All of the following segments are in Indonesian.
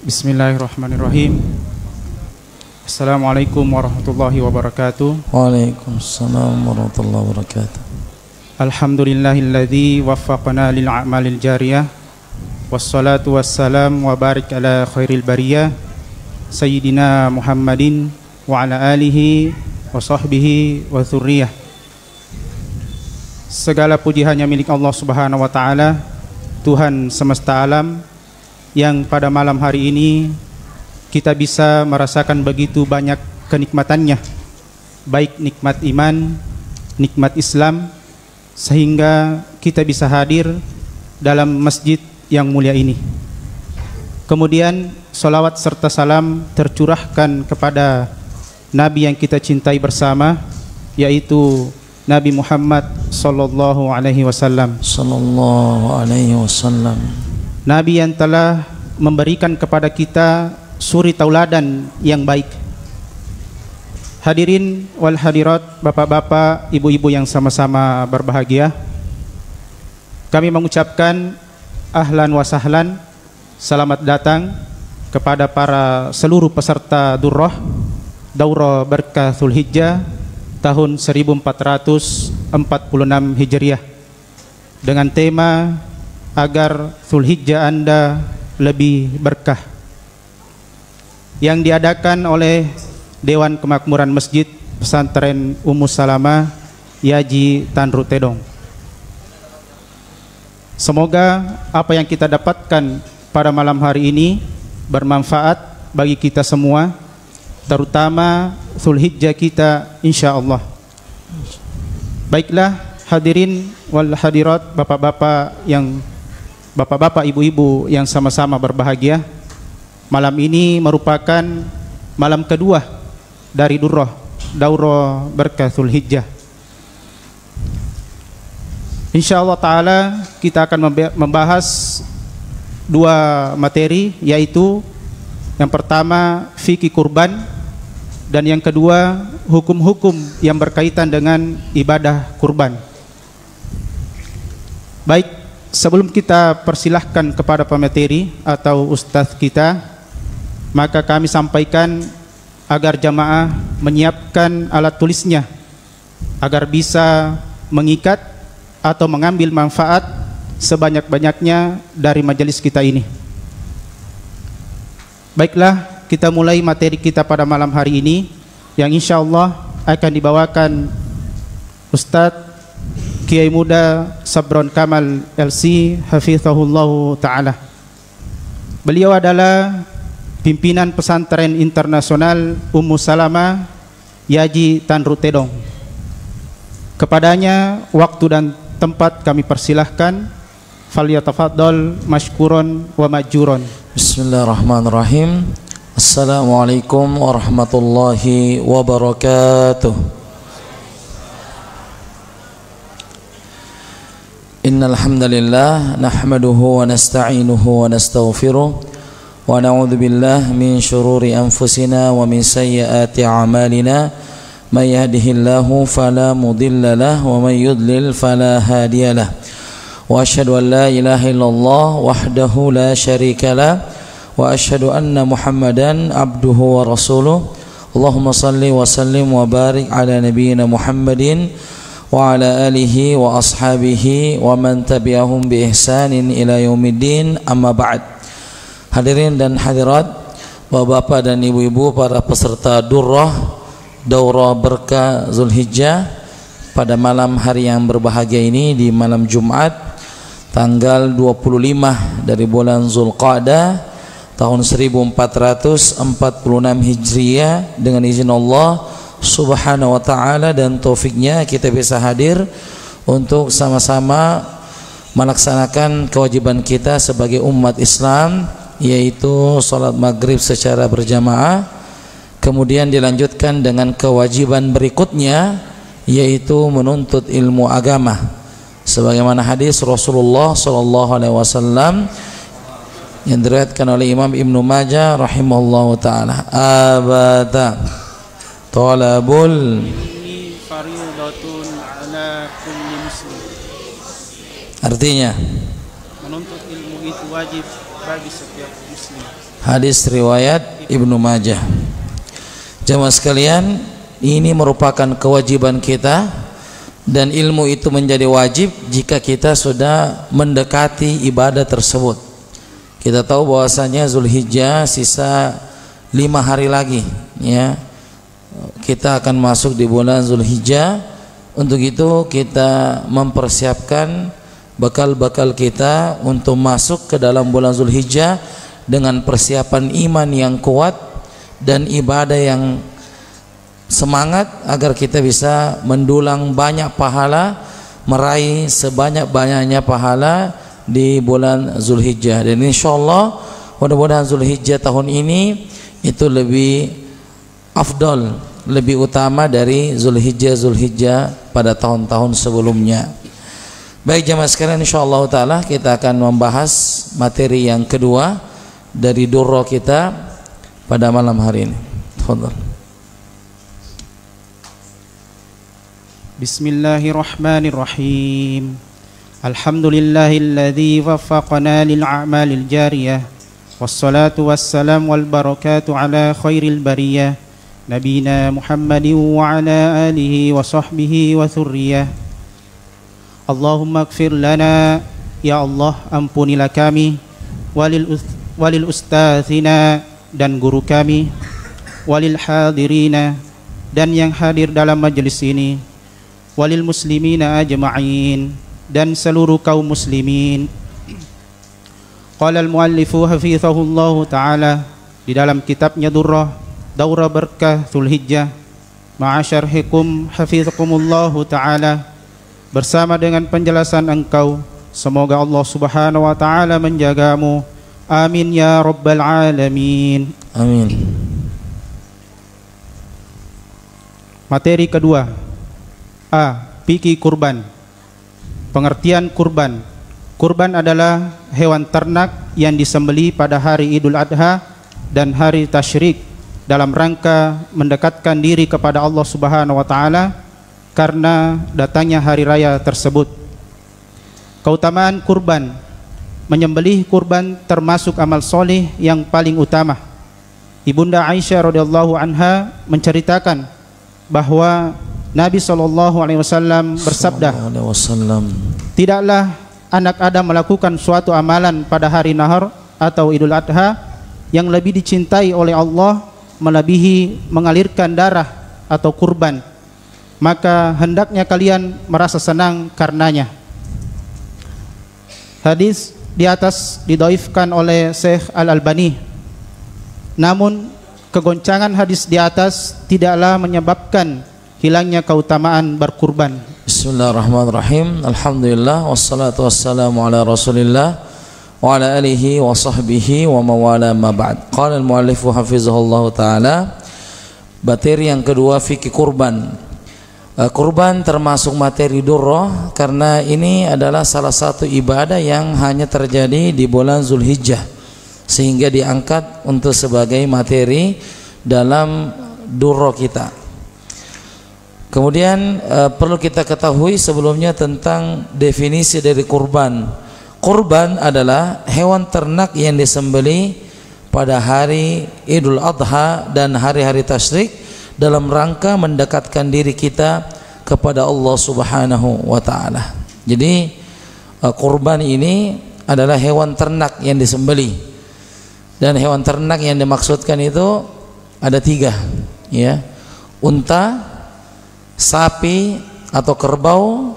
Bismillahirrahmanirrahim. Assalamualaikum warahmatullahi wabarakatuh. Waalaikumsalam warahmatullahi wabarakatuh. Alhamdulillahilladzi waffaqana lil a'malil jariyah. Wassalatu wassalam wa barik ala khairil bariyah Sayyidina Muhammadin wa ala alihi wa sahbihi wa dzurriyyah. Segala puji hanya milik Allah Subhanahu wa taala, Tuhan semesta alam, yang pada malam hari ini kita bisa merasakan begitu banyak kenikmatannya, baik nikmat iman, nikmat Islam, sehingga kita bisa hadir dalam masjid yang mulia ini. Kemudian salawat serta salam tercurahkan kepada Nabi yang kita cintai bersama, yaitu Nabi Muhammad sallallahu alaihi wasallam. Nabi yang telah memberikan kepada kita suri tauladan yang baik. Hadirin wal hadirat, bapak-bapak, ibu-ibu yang sama-sama berbahagia, kami mengucapkan ahlan wa sahlan, selamat datang kepada para seluruh peserta Daurah Berkah Dzulhijjah tahun 1446 Hijriah dengan tema agar Dzulhijjah Anda lebih berkah, yang diadakan oleh Dewan Kemakmuran Masjid Pesantren Ummu Salamah Yaji Tanru Tedong. Semoga apa yang kita dapatkan pada malam hari ini bermanfaat bagi kita semua, terutama Dzulhijjah kita insyaallah. Baiklah hadirin wal hadirat, bapak-bapak, ibu-ibu yang sama-sama berbahagia, malam ini merupakan malam kedua dari Daurah Berkah Dzulhijjah. Insyaallah ta'ala kita akan membahas dua materi, yaitu yang pertama fikih kurban, dan yang kedua hukum-hukum yang berkaitan dengan ibadah kurban. Baik, sebelum kita persilahkan kepada pemateri atau ustadz kita, maka kami sampaikan agar jamaah menyiapkan alat tulisnya agar bisa mengikat atau mengambil manfaat sebanyak-banyaknya dari majelis kita ini. Baiklah, kita mulai materi kita pada malam hari ini, yang insya Allah akan dibawakan Ustadz Kiai Muda Sabron Kamal LC Hafizahullah Ta'ala. Beliau adalah pimpinan pesantren internasional Ummu Salamah Yaji Tanru Tedong. Kepadanya waktu dan tempat kami persilahkan. Falyatafaddal mashkuron wa majurun. Bismillahirrahmanirrahim. Assalamualaikum warahmatullahi wabarakatuh. Innal hamdalillah nahmaduhu wa nasta'inuhu wa nastaghfiruh wa na'udzu billahi min shururi anfusina wa min sayyiati a'malina. May yahdihillahu fala mudilla lahu wa may yudlil fala hadiya lahu. Wa asyhadu an la ilaha illallah wahdahu la syarika lah wa asyhadu anna Muhammadan abduhu wa rasuluh. Allahumma salli wa sallim wa barik ala nabiyyina Muhammadin wa ala alihi wa ashabihi wa man tabi'ahum bi ihsanin ila yaumiddin, amma ba'd. Hadirin dan hadirat, bapak-bapak dan ibu-ibu, para peserta Daurah Berkah Dzulhijjah, pada malam hari yang berbahagia ini, di malam Jumat tanggal 25 dari bulan Zulqa'dah tahun 1446 Hijriah, dengan izin Allah Subhanahu wa ta'ala dan taufiknya kita bisa hadir untuk sama-sama melaksanakan kewajiban kita sebagai umat Islam, yaitu salat maghrib secara berjamaah. Kemudian dilanjutkan dengan kewajiban berikutnya, yaitu menuntut ilmu agama, sebagaimana hadis Rasulullah SAW yang diriwayatkan oleh Imam Ibnu Majah rahimahullahu taala. Abada talabul fardhatun ala kulli muslim. Artinya, menuntut ilmu itu wajib bagi setiap muslim. Hadis riwayat Ibnu Majah. Jamaah sekalian, ini merupakan kewajiban kita, dan ilmu itu menjadi wajib jika kita sudah mendekati ibadah tersebut. Kita tahu bahwasanya Zulhijjah sisa 5 hari lagi, ya. Kita akan masuk di bulan Zulhijjah. Untuk itu kita mempersiapkan bekal-bekal kita untuk masuk ke dalam bulan Zulhijjah dengan persiapan iman yang kuat dan ibadah yang semangat, agar kita bisa mendulang banyak pahala, meraih sebanyak-banyaknya pahala di bulan Zulhijjah. Dan insyaallah mudah-mudahan Zulhijjah tahun ini itu lebih afdal, lebih utama dari Zulhijjah pada tahun-tahun sebelumnya. Baik jamaah sekalian, insyaallah taala kita akan membahas materi yang kedua dari durra kita pada malam hari ini. Tafadhal. Bismillahirrahmanirrahim. Alhamdulillahilladzi waffaqana lil a'malil jariyah. Wassalatu wassalamu wal barakatu ala khairil bariyah nabiyina Muhammadin wa ala alihi wa sahbihi wa thurriyah. Allahumma ighfir lana, ya Allah ampunilah kami, walil ustadzina dan guru kami, walil hadirina dan yang hadir dalam majelis ini, walil muslimina ajma'in dan seluruh kaum muslimin. Qala al-muallifu hafizahullahu ta'ala di dalam kitabnya Daurah Berkah Zulhijjah, ma'asyarhikum hafizakumullahu ta'ala, bersama dengan penjelasan engkau, semoga Allah subhanahu wa ta'ala menjagamu. Amin ya rabbal alamin. Amin. Materi kedua. A. Fikih kurban. Pengertian kurban. Kurban adalah hewan ternak yang disembelih pada hari Idul Adha dan hari Tasyrik dalam rangka mendekatkan diri kepada Allah Subhanahu wa taala karena datangnya hari raya tersebut. Keutamaan kurban. Menyembelih kurban termasuk amal soleh yang paling utama. Ibunda Aisyah radhiyallahu anha menceritakan bahwa Nabi SAW bersabda, tidaklah anak Adam melakukan suatu amalan pada hari Nahar atau Idul Adha yang lebih dicintai oleh Allah melebihi mengalirkan darah atau kurban, maka hendaknya kalian merasa senang karenanya. Hadis di atas didoifkan oleh Syekh Al-Albani, namun kegoncangan hadis di atas tidaklah menyebabkan hilangnya keutamaan berkurban. Bismillahirrahmanirrahim. Alhamdulillah wassalatu wassalamu ala Rasulillah wa ala alihi wa sahbihi wa mawala ma ba'd. Qala al-muallif hafizahullah taala, materi yang kedua fikih kurban. Kurban termasuk materi durrah karena ini adalah salah satu ibadah yang hanya terjadi di bulan Zulhijjah, sehingga diangkat untuk sebagai materi dalam durrah kita. Kemudian perlu kita ketahui sebelumnya tentang definisi dari kurban. Kurban adalah hewan ternak yang disembelih pada hari Idul Adha dan hari-hari tasyrik dalam rangka mendekatkan diri kita kepada Allah Subhanahu wa taala. Jadi kurban ini adalah hewan ternak yang disembelih. Dan hewan ternak yang dimaksudkan itu ada 3, ya. Unta, sapi atau kerbau,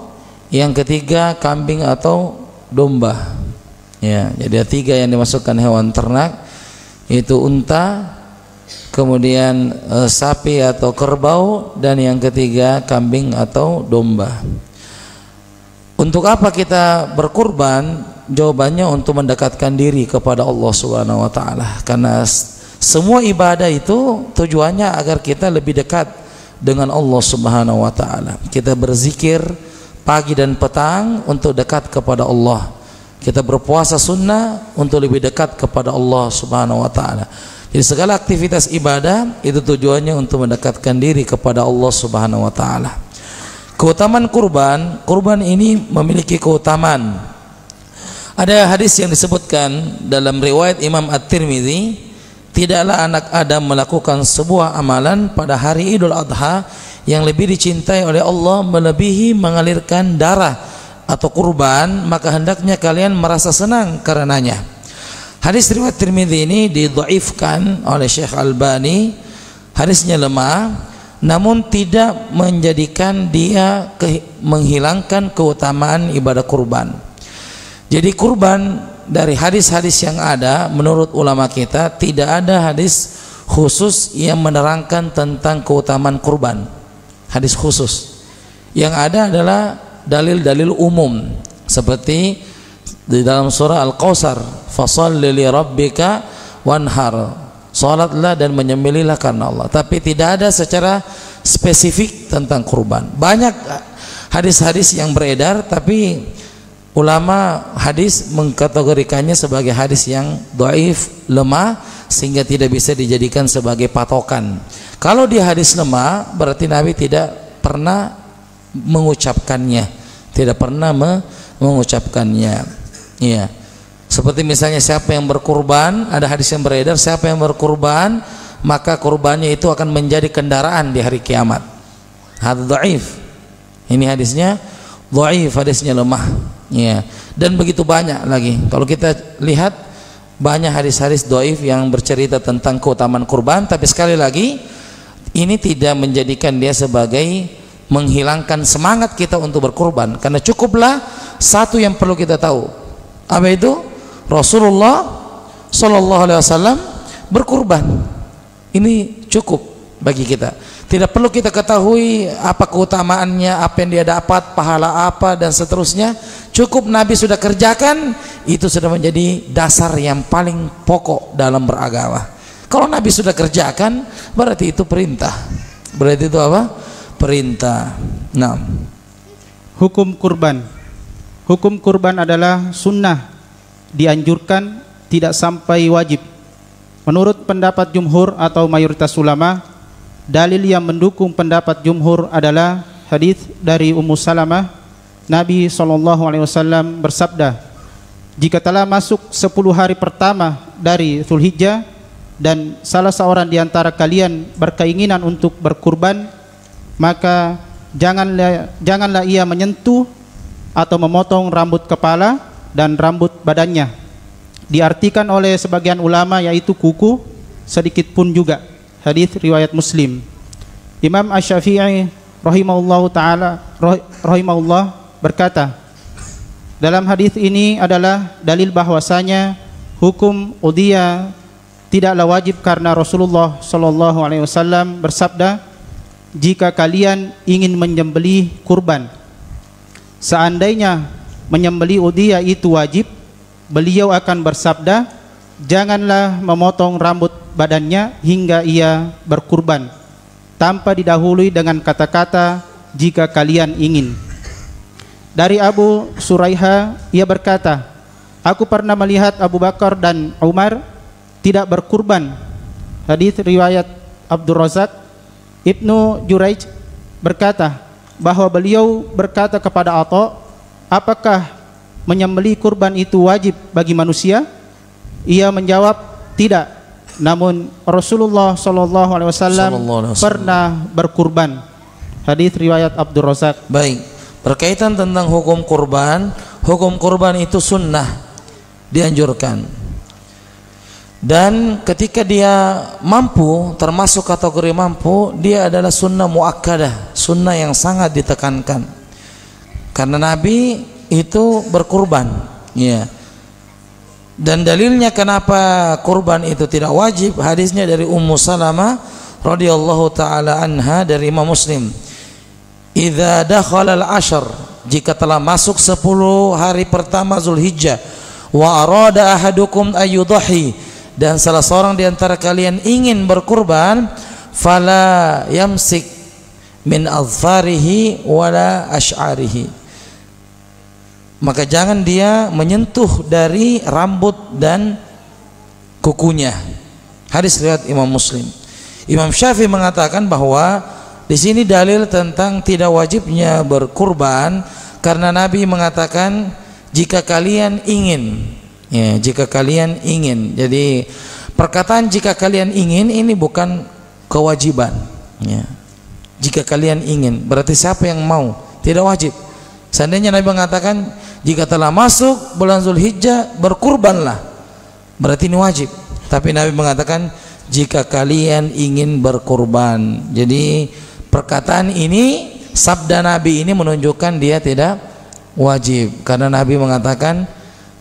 yang ketiga kambing atau domba. Ya, jadi ada 3 yang dimasukkan hewan ternak, yaitu unta, kemudian sapi atau kerbau, dan yang ketiga kambing atau domba. Untuk apa kita berkurban? Jawabannya untuk mendekatkan diri kepada Allah Subhanahu wa taala. Karena semua ibadah itu tujuannya agar kita lebih dekat dengan Allah Subhanahu wa taala. Kita berzikir pagi dan petang untuk dekat kepada Allah. Kita berpuasa sunnah untuk lebih dekat kepada Allah Subhanahu wa taala. Jadi segala aktivitas ibadah itu tujuannya untuk mendekatkan diri kepada Allah Subhanahu wa taala. Keutamaan kurban ini memiliki keutamaan. Ada hadis yang disebutkan dalam riwayat Imam At-Tirmidzi, tidaklah anak Adam melakukan sebuah amalan pada hari Idul Adha yang lebih dicintai oleh Allah melebihi mengalirkan darah atau kurban, maka hendaknya kalian merasa senang karenanya. Hadis riwayat Tirmidzi ini didhaifkan oleh Syekh Albani. Hadisnya lemah, namun tidak menjadikan dia menghilangkan keutamaan ibadah kurban. Jadi kurban dari hadis-hadis yang ada, menurut ulama kita tidak ada hadis khusus yang menerangkan tentang keutamaan kurban. Hadis khusus yang ada adalah dalil-dalil umum, seperti di dalam surah Al-Kautsar, fasholli li rabbika wanhar, salatlah dan menyembelihlah karena Allah. Tapi tidak ada secara spesifik tentang kurban. Banyak hadis-hadis yang beredar, tapi ulama hadis mengkategorikannya sebagai hadis yang dhaif, lemah, sehingga tidak bisa dijadikan sebagai patokan. Kalau dia hadis lemah, berarti Nabi tidak pernah mengucapkannya, mengucapkannya. Iya. Seperti misalnya siapa yang berkurban, ada hadis yang beredar, siapa yang berkurban maka kurbannya itu akan menjadi kendaraan di hari kiamat. Hadis dhaif. Ini hadisnya dhaif, hadisnya lemah. Ya, dan begitu banyak lagi. Kalau kita lihat banyak hadis-hadis dhaif yang bercerita tentang keutamaan kurban, tapi sekali lagi ini tidak menjadikan dia sebagai menghilangkan semangat kita untuk berkurban, karena cukuplah satu yang perlu kita tahu. Apa itu? Rasulullah Shallallahu Alaihi Wasallam berkurban. Ini cukup bagi kita. Tidak perlu kita ketahui apa keutamaannya, apa yang dia dapat, pahala apa dan seterusnya. Cukup Nabi sudah kerjakan, itu sudah menjadi dasar yang paling pokok dalam beragama. Kalau Nabi sudah kerjakan, berarti itu perintah. Berarti itu apa? Perintah. Nah, hukum kurban. Hukum kurban adalah sunnah, dianjurkan, tidak sampai wajib. Menurut pendapat jumhur atau mayoritas ulama, dalil yang mendukung pendapat jumhur adalah hadis dari Ummu Salamah. Nabi SAW bersabda, jika telah masuk 10 hari pertama dari Dzulhijjah dan salah seorang di antara kalian berkeinginan untuk berkurban, maka janganlah ia menyentuh atau memotong rambut kepala dan rambut badannya. Diartikan oleh sebagian ulama yaitu kuku, sedikit pun juga. Hadis riwayat Muslim. Imam Asy-Syafi'i rahimahullah berkata, dalam hadis ini adalah dalil bahwasanya hukum udhiyah tidaklah wajib karena Rasulullah SAW bersabda, jika kalian ingin menyembelih kurban, seandainya menyembelih udhiyah itu wajib, beliau akan bersabda, janganlah memotong rambut badannya hingga ia berkurban, tanpa didahului dengan kata-kata jika kalian ingin. Dari Abu Suraiha, ia berkata, aku pernah melihat Abu Bakar dan Umar tidak berkurban. Hadis riwayat Abdul Razak. Ibnu Juraij berkata bahwa beliau berkata kepada Atha, apakah menyembelih kurban itu wajib bagi manusia? Ia menjawab, tidak. Namun Rasulullah SAW pernah berkurban. Hadis riwayat Abdul Razak. Baik. Berkaitan tentang hukum kurban itu sunnah, dianjurkan. Dan ketika dia mampu, termasuk kategori mampu, dia adalah sunnah muakkadah, sunnah yang sangat ditekankan. Karena Nabi itu berkurban, ya. Dan dalilnya kenapa kurban itu tidak wajib, hadisnya dari Ummu Salamah radhiyallahu taala anha dari Imam Muslim. Idza dakhala al-ashr, jika telah masuk 10 hari pertama Dzulhijjah, wa arada ahadukum ayyudhi, dan salah seorang di antara kalian ingin berkurban, fala yamsik min adfarihi wala ash'arihi, maka jangan dia menyentuh dari rambut dan kukunya. Hadis riwayat Imam Muslim. Imam Syafi'i mengatakan bahwa di sini dalil tentang tidak wajibnya berkurban karena Nabi mengatakan jika kalian ingin, ya, jika kalian ingin. Jadi perkataan jika kalian ingin ini bukan kewajiban, ya. Jika kalian ingin berarti siapa yang mau, tidak wajib. Seandainya Nabi mengatakan jika telah masuk bulan Zulhijjah berkurbanlah, berarti ini wajib. Tapi Nabi mengatakan jika kalian ingin berkurban. Jadi perkataan ini, sabda Nabi ini menunjukkan dia tidak wajib, karena Nabi mengatakan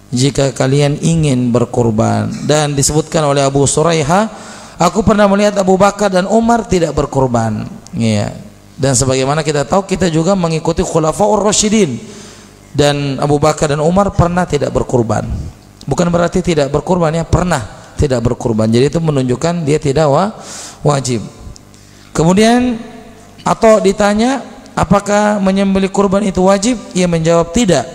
jika kalian ingin berkurban. Dan disebutkan oleh Abu Suraiha, aku pernah melihat Abu Bakar dan Umar tidak berkurban, ya. Dan sebagaimana kita tahu, kita juga mengikuti Khulafaur Rasyidin, dan Abu Bakar dan Umar pernah tidak berkurban. Bukan berarti tidak berkurban, ya, pernah tidak berkurban. Jadi itu menunjukkan dia tidak wajib. Kemudian atau ditanya apakah menyembelih kurban itu wajib? Ia menjawab tidak.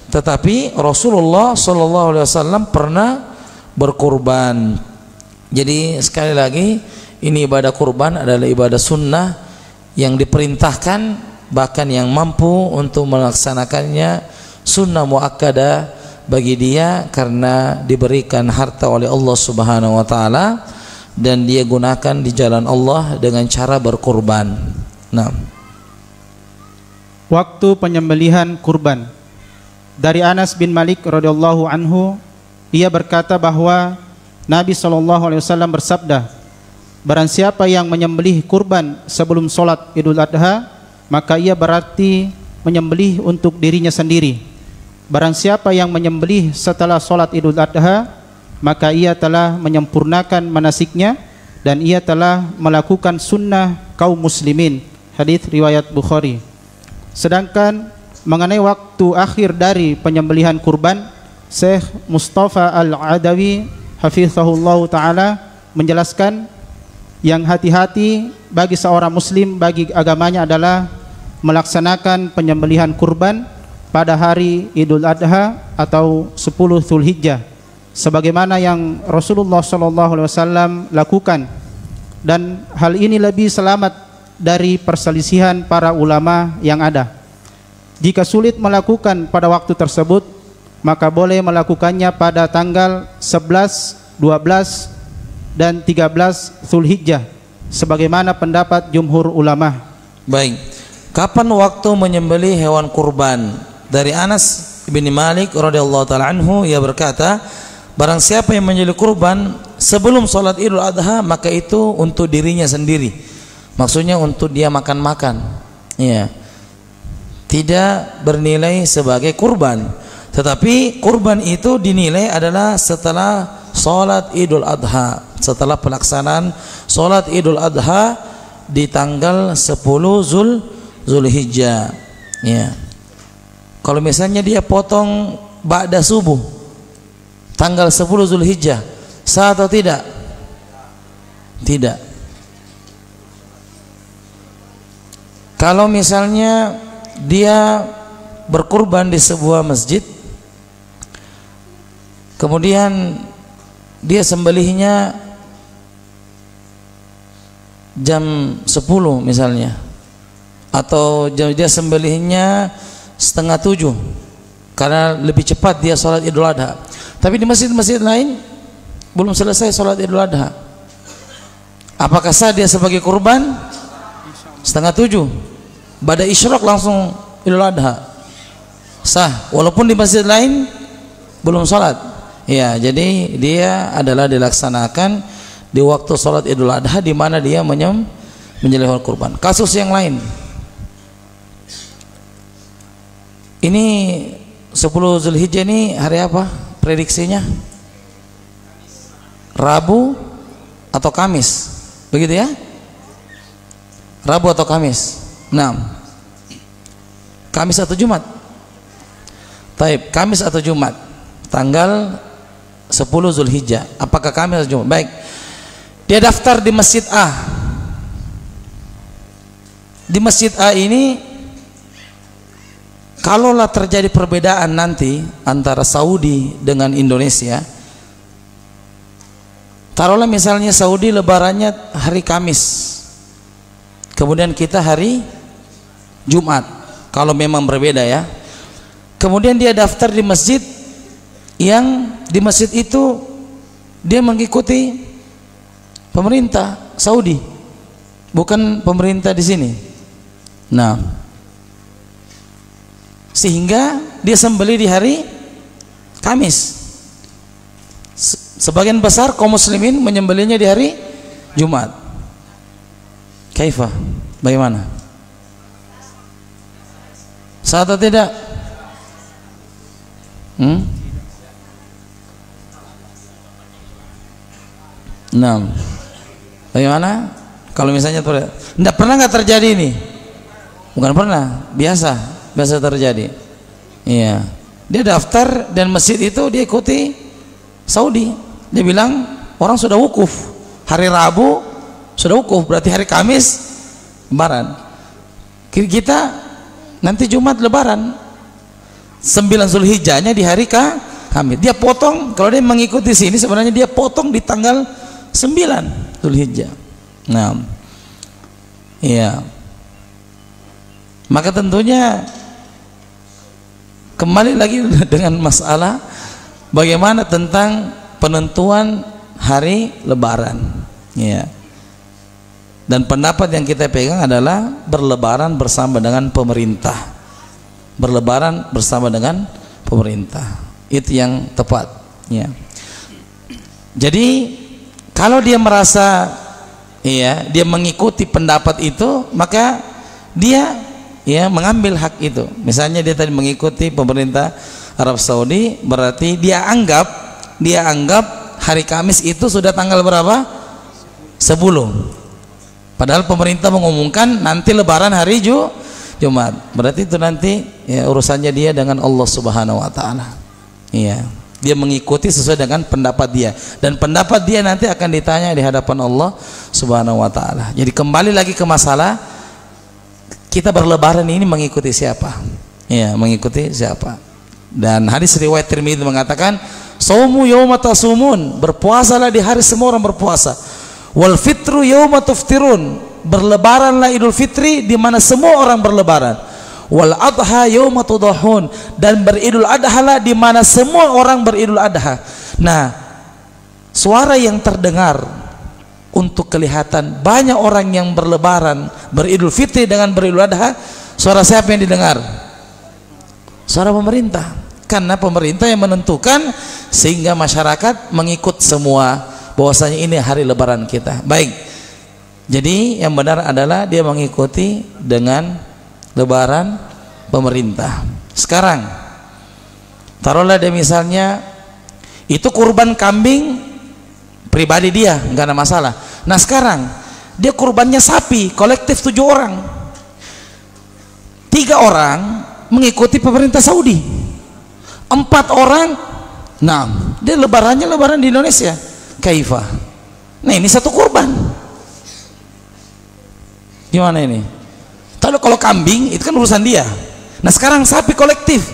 Tetapi Rasulullah SAW pernah berkurban. Jadi sekali lagi, ini ibadah kurban adalah ibadah sunnah yang diperintahkan, bahkan yang mampu untuk melaksanakannya sunnah muakkadah bagi dia, karena diberikan harta oleh Allah Subhanahu wa taala dan dia gunakan di jalan Allah dengan cara berkurban. Nah, waktu penyembelihan kurban. Dari Anas bin Malik radhiyallahu anhu, ia berkata bahwa Nabi SAW bersabda, barang siapa yang menyembelih kurban sebelum sholat Idul Adha, maka ia berarti menyembelih untuk dirinya sendiri. Barang siapa yang menyembelih setelah sholat Idul Adha, maka ia telah menyempurnakan manasiknya dan ia telah melakukan sunnah kaum muslimin. Hadis riwayat Bukhari. Sedangkan mengenai waktu akhir dari penyembelihan kurban, Syekh Mustafa Al-Adawi hafizahullah ta'ala menjelaskan yang hati-hati bagi seorang muslim, bagi agamanya adalah melaksanakan penyembelihan kurban pada hari Idul Adha atau 10 Zulhijjah, sebagaimana yang Rasulullah SAW lakukan. Dan hal ini lebih selamat dari perselisihan para ulama yang ada. Jika sulit melakukan pada waktu tersebut, maka boleh melakukannya pada tanggal 11, 12 dan 13 Zulhijjah, sebagaimana pendapat jumhur ulama. Baik, kapan waktu menyembelih hewan kurban? Dari Anas bin Malik radhiyallahu taala anhu, ia berkata, barang siapa yang menyembelih kurban sebelum sholat Idul Adha, maka itu untuk dirinya sendiri. Maksudnya untuk dia makan-makan, ya, tidak bernilai sebagai kurban. Tetapi kurban itu dinilai adalah setelah sholat Idul Adha, setelah pelaksanaan sholat Idul Adha di tanggal 10 Zulhijjah, ya. Kalau misalnya dia potong ba'da subuh tanggal 10 Zulhijjah, sah atau tidak? Tidak. Kalau misalnya dia berkurban di sebuah masjid, kemudian dia sembelihnya jam 10 misalnya, atau dia sembelihnya setengah 7 karena lebih cepat dia sholat Idul Adha, tapi di masjid-masjid lain belum selesai sholat Idul Adha, apakah sah dia sebagai kurban? Setengah 7 pada isyraq langsung Idul Adha, sah walaupun di masjid lain belum sholat, ya. Jadi dia adalah dilaksanakan di waktu sholat Idul Adha, di mana dia menyembelih kurban. Kasus yang lain, ini 10 Zulhijjah ini hari apa prediksinya? Rabu atau Kamis, begitu ya? Rabu atau Kamis? Nah, Kamis atau Jumat? Taib, Kamis atau Jumat? Tanggal 10 Zulhijjah. Apakah Kamis atau Jumat? Baik. Dia daftar di Masjid A. Di Masjid A ini, kalaulah terjadi perbedaan nanti antara Saudi dengan Indonesia, taruhlah misalnya Saudi lebarannya hari Kamis, kemudian kita hari Jumat, kalau memang berbeda ya. kemudian dia daftar di masjid, yang di masjid itu dia mengikuti pemerintah Saudi, bukan pemerintah di sini. Nah, sehingga dia sembelih di hari Kamis. Sebagian besar kaum muslimin menyembelihnya di hari Jumat. Kaifa? Bagaimana? Sah atau tidak? Nah, bagaimana? Kalau misalnya tidak pernah nggak terjadi ini? Bukan pernah, biasa terjadi. Iya, dia daftar dan masjid itu dia ikuti Saudi. Dia bilang orang sudah wukuf hari Rabu, sudah wukuf berarti hari Kamis lebaran. Kita nanti Jumat lebaran, 9 Zulhijjahnya di hari Kamis. Dia potong, kalau dia mengikuti sini sebenarnya dia potong di tanggal 9 Zulhijjah. Nah, iya. Maka tentunya kembali lagi dengan masalah bagaimana tentang penentuan hari lebaran, ya. Dan pendapat yang kita pegang adalah berlebaran bersama dengan pemerintah. Berlebaran bersama dengan pemerintah. Itu yang tepat, ya. Jadi kalau dia merasa dia mengikuti pendapat itu, maka dia mengambil hak itu. Misalnya dia tadi mengikuti pemerintah Arab Saudi, berarti dia anggap hari Kamis itu sudah tanggal berapa? 10. Padahal pemerintah mengumumkan nanti lebaran hari Jumat. Berarti itu nanti urusannya dia dengan Allah Subhanahu wa taala. Iya. Dia mengikuti sesuai dengan pendapat dia, dan pendapat dia nanti akan ditanya di hadapan Allah Subhanahu wa taala. Jadi kembali lagi ke masalah kita berlebaran ini mengikuti siapa? Ya, mengikuti siapa? Dan hadis riwayat Tirmidzi mengatakan, "Shaumu yauma tasumun," berpuasalah di hari semua orang berpuasa. "Wal fitru yauma tuftirun," berlebaranlah Idul Fitri di mana semua orang berlebaran. "Wal adha yauma tudahun," dan beridul adha lah di mana semua orang beridul adha. Nah, suara yang terdengar untuk kelihatan banyak orang yang berlebaran, beridul fitri dengan beridul adha, suara siapa yang didengar? Suara pemerintah. Karena pemerintah yang menentukan, sehingga masyarakat mengikut semua bahwasanya ini hari lebaran kita. Baik. Jadi yang benar adalah dia mengikuti dengan lebaran pemerintah. Sekarang taruhlah dia misalnya itu kurban kambing pribadi dia, nggak ada masalah. Nah sekarang dia kurbannya sapi, kolektif 7 orang, 3 orang mengikuti pemerintah Saudi, 4 orang, nah dia lebarannya lebaran di Indonesia. Kaifa? Nah ini satu kurban, gimana ini? Kalau kambing itu kan urusan dia. Nah sekarang sapi kolektif,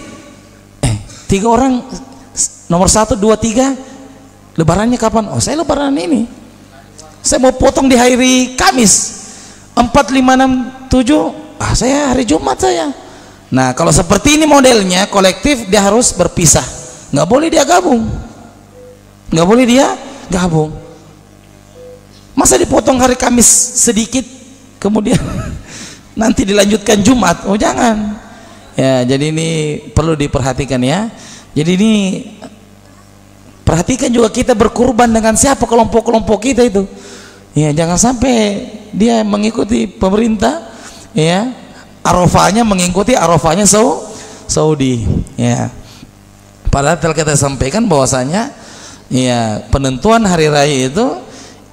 3 orang, nomor 1, 2, 3, lebarannya kapan? Oh saya lebaran ini, saya mau potong di hari Kamis, 4, 5, 6, 7, saya hari Jumat saya. Nah kalau seperti ini modelnya kolektif, dia harus berpisah, nggak boleh dia gabung, nggak boleh dia gabung. Masa dipotong hari Kamis sedikit, kemudian nanti dilanjutkan Jumat? Oh jangan. Ya, jadi ini perlu diperhatikan ya. Jadi ini perhatikan juga kita berkurban dengan siapa kelompok-kelompok kita itu. Ya, jangan sampai dia mengikuti pemerintah, ya. Arafahnya mengikuti Arafahnya Saudi, ya. Padahal telah kita sampaikan bahwasanya ya penentuan hari raya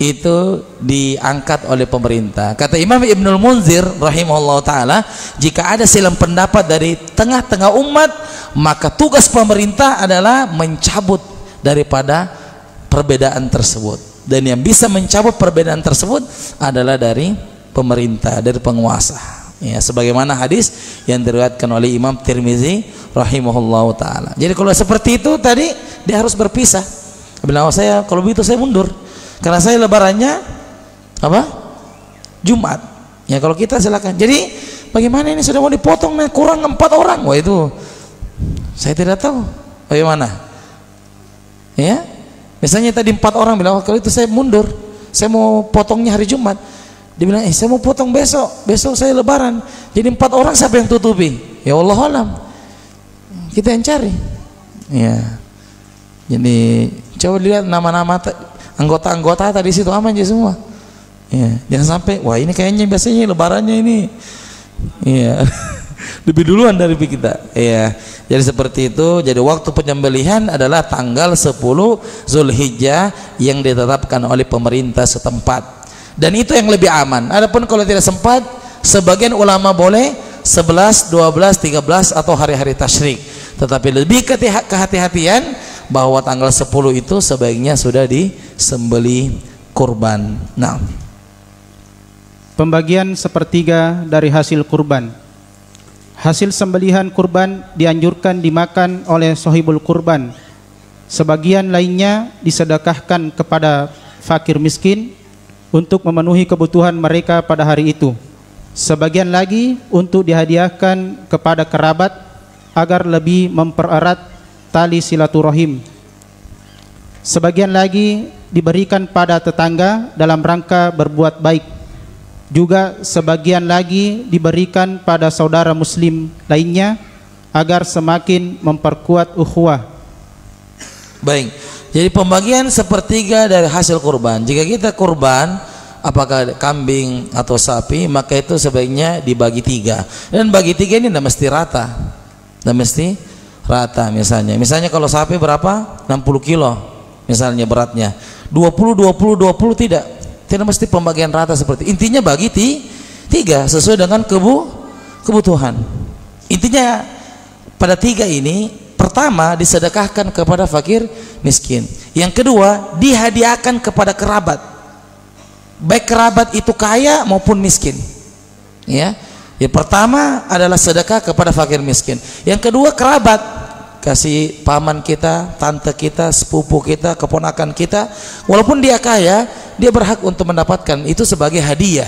itu diangkat oleh pemerintah. Kata Imam Ibnul Munzir rahimahullah ta'ala, jika ada silang pendapat dari tengah-tengah umat, maka tugas pemerintah adalah mencabut daripada perbedaan tersebut, dan yang bisa mencabut perbedaan tersebut adalah dari pemerintah, dari penguasa, ya, sebagaimana hadis yang diriwayatkan oleh Imam Tirmidzi rahimahullah ta'ala. Jadi kalau seperti itu tadi, dia harus berpisah. Bilang, oh saya kalau begitu saya mundur, karena saya lebarannya apa? Jumat. Ya kalau kita silakan. Jadi bagaimana ini sudah mau dipotong nih, kurang 4 orang. Wah itu Saya tidak tahu bagaimana. Ya, misalnya tadi 4 orang bilang, kalau itu saya mundur, saya mau potongnya hari Jumat. Dia bilang, saya mau potong besok saya lebaran. Jadi 4 orang siapa yang tutupi? Ya Allah alam, kita yang cari. Ya, jadi coba lihat nama-nama anggota-anggota tadi situ aman aja semua. Ya, jangan sampai, wah ini kayaknya biasanya lebarannya ini, ya lebih duluan dari kita. Ya, jadi seperti itu. Jadi waktu penyembelihan adalah tanggal 10 Zulhijjah yang ditetapkan oleh pemerintah setempat. Dan itu yang lebih aman. Adapun kalau tidak sempat, sebagian ulama boleh 11, 12, 13 atau hari-hari tasyrik. Tetapi lebih kehati-hatian bahwa tanggal 10 itu sebaiknya sudah disembeli kurban. Nah, pembagian sepertiga dari hasil kurban. Hasil sembelihan kurban dianjurkan dimakan oleh sahibul kurban. Sebagian lainnya disedekahkan kepada fakir miskin untuk memenuhi kebutuhan mereka pada hari itu. Sebagian lagi untuk dihadiahkan kepada kerabat agar lebih mempererat tali silaturahim. Sebagian lagi diberikan pada tetangga dalam rangka berbuat baik. Juga sebagian lagi diberikan pada saudara muslim lainnya agar semakin memperkuat ukhuwah. Baik, jadi pembagian sepertiga dari hasil kurban. Jika kita kurban, apakah kambing atau sapi, maka itu sebaiknya dibagi 3. Dan bagi 3 ini tidak mesti rata. Tidak mesti rata. Misalnya kalau sapi berapa? 60 kilo misalnya beratnya. 20 tidak. Tidak mesti pembagian rata seperti. Intinya bagi 3 sesuai dengan kebutuhan. Intinya pada 3 ini, pertama disedekahkan kepada fakir miskin. Yang kedua dihadiahkan kepada kerabat, baik kerabat itu kaya maupun miskin. Ya, yang pertama adalah sedekah kepada fakir miskin. Yang kedua kerabat, kasih paman kita, tante kita, sepupu kita, keponakan kita, walaupun dia kaya, dia berhak untuk mendapatkan itu sebagai hadiah.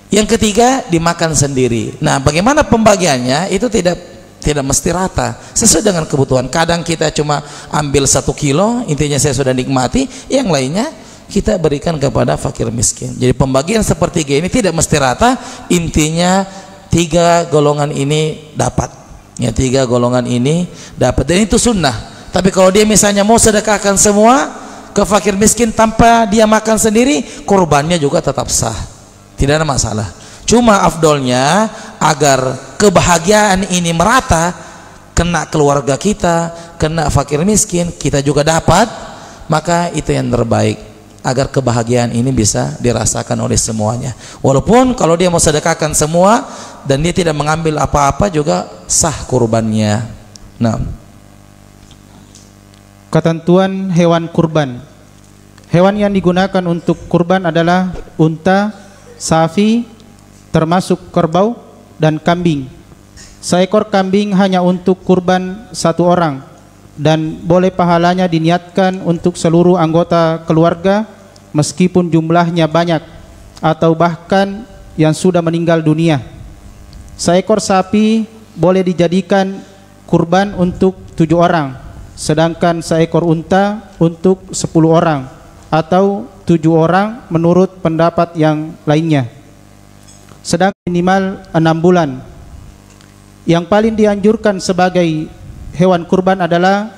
Yang ketiga dimakan sendiri. Nah, bagaimana pembagiannya? Itu tidak mesti rata, sesuai dengan kebutuhan. Kadang kita cuma ambil 1 kilo, intinya saya sudah nikmati, yang lainnya kita berikan kepada fakir miskin. Jadi pembagian sepertiga ini tidak mesti rata, intinya 3 golongan ini dapat. Ya, 3 golongan ini dapat, dan itu sunnah. Tapi kalau dia misalnya mau sedekahkan semua ke fakir miskin tanpa dia makan sendiri, kurbannya juga tetap sah, tidak ada masalah. Cuma afdolnya agar kebahagiaan ini merata, kena keluarga kita, kena fakir miskin, kita juga dapat, maka itu yang terbaik, agar kebahagiaan ini bisa dirasakan oleh semuanya. Walaupun kalau dia mau sedekahkan semua dan dia tidak mengambil apa-apa juga sah kurbannya. Nah, ketentuan hewan kurban. Hewan yang digunakan untuk kurban adalah unta, sapi, termasuk kerbau, dan kambing. Seekor kambing hanya untuk kurban 1 orang, dan boleh pahalanya diniatkan untuk seluruh anggota keluarga meskipun jumlahnya banyak atau bahkan yang sudah meninggal dunia. Seekor sapi boleh dijadikan kurban untuk 7 orang, sedangkan seekor unta untuk 10 orang atau 7 orang menurut pendapat yang lainnya. Sedang minimal 6 bulan. Yang paling dianjurkan sebagai hewan kurban adalah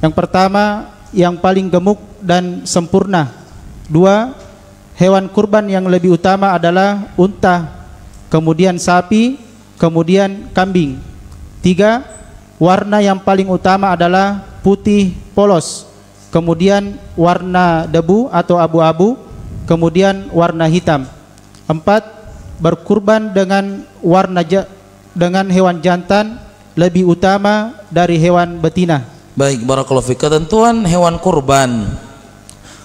yang pertama, yang paling gemuk dan sempurna. 2, hewan kurban yang lebih utama adalah unta, kemudian sapi, kemudian kambing. 3, warna yang paling utama adalah putih polos, kemudian warna debu atau abu-abu, kemudian warna hitam. 4, berkurban dengan dengan hewan jantan lebih utama dari hewan betina. baik, barakallahu fiik. Ketentuan hewan kurban.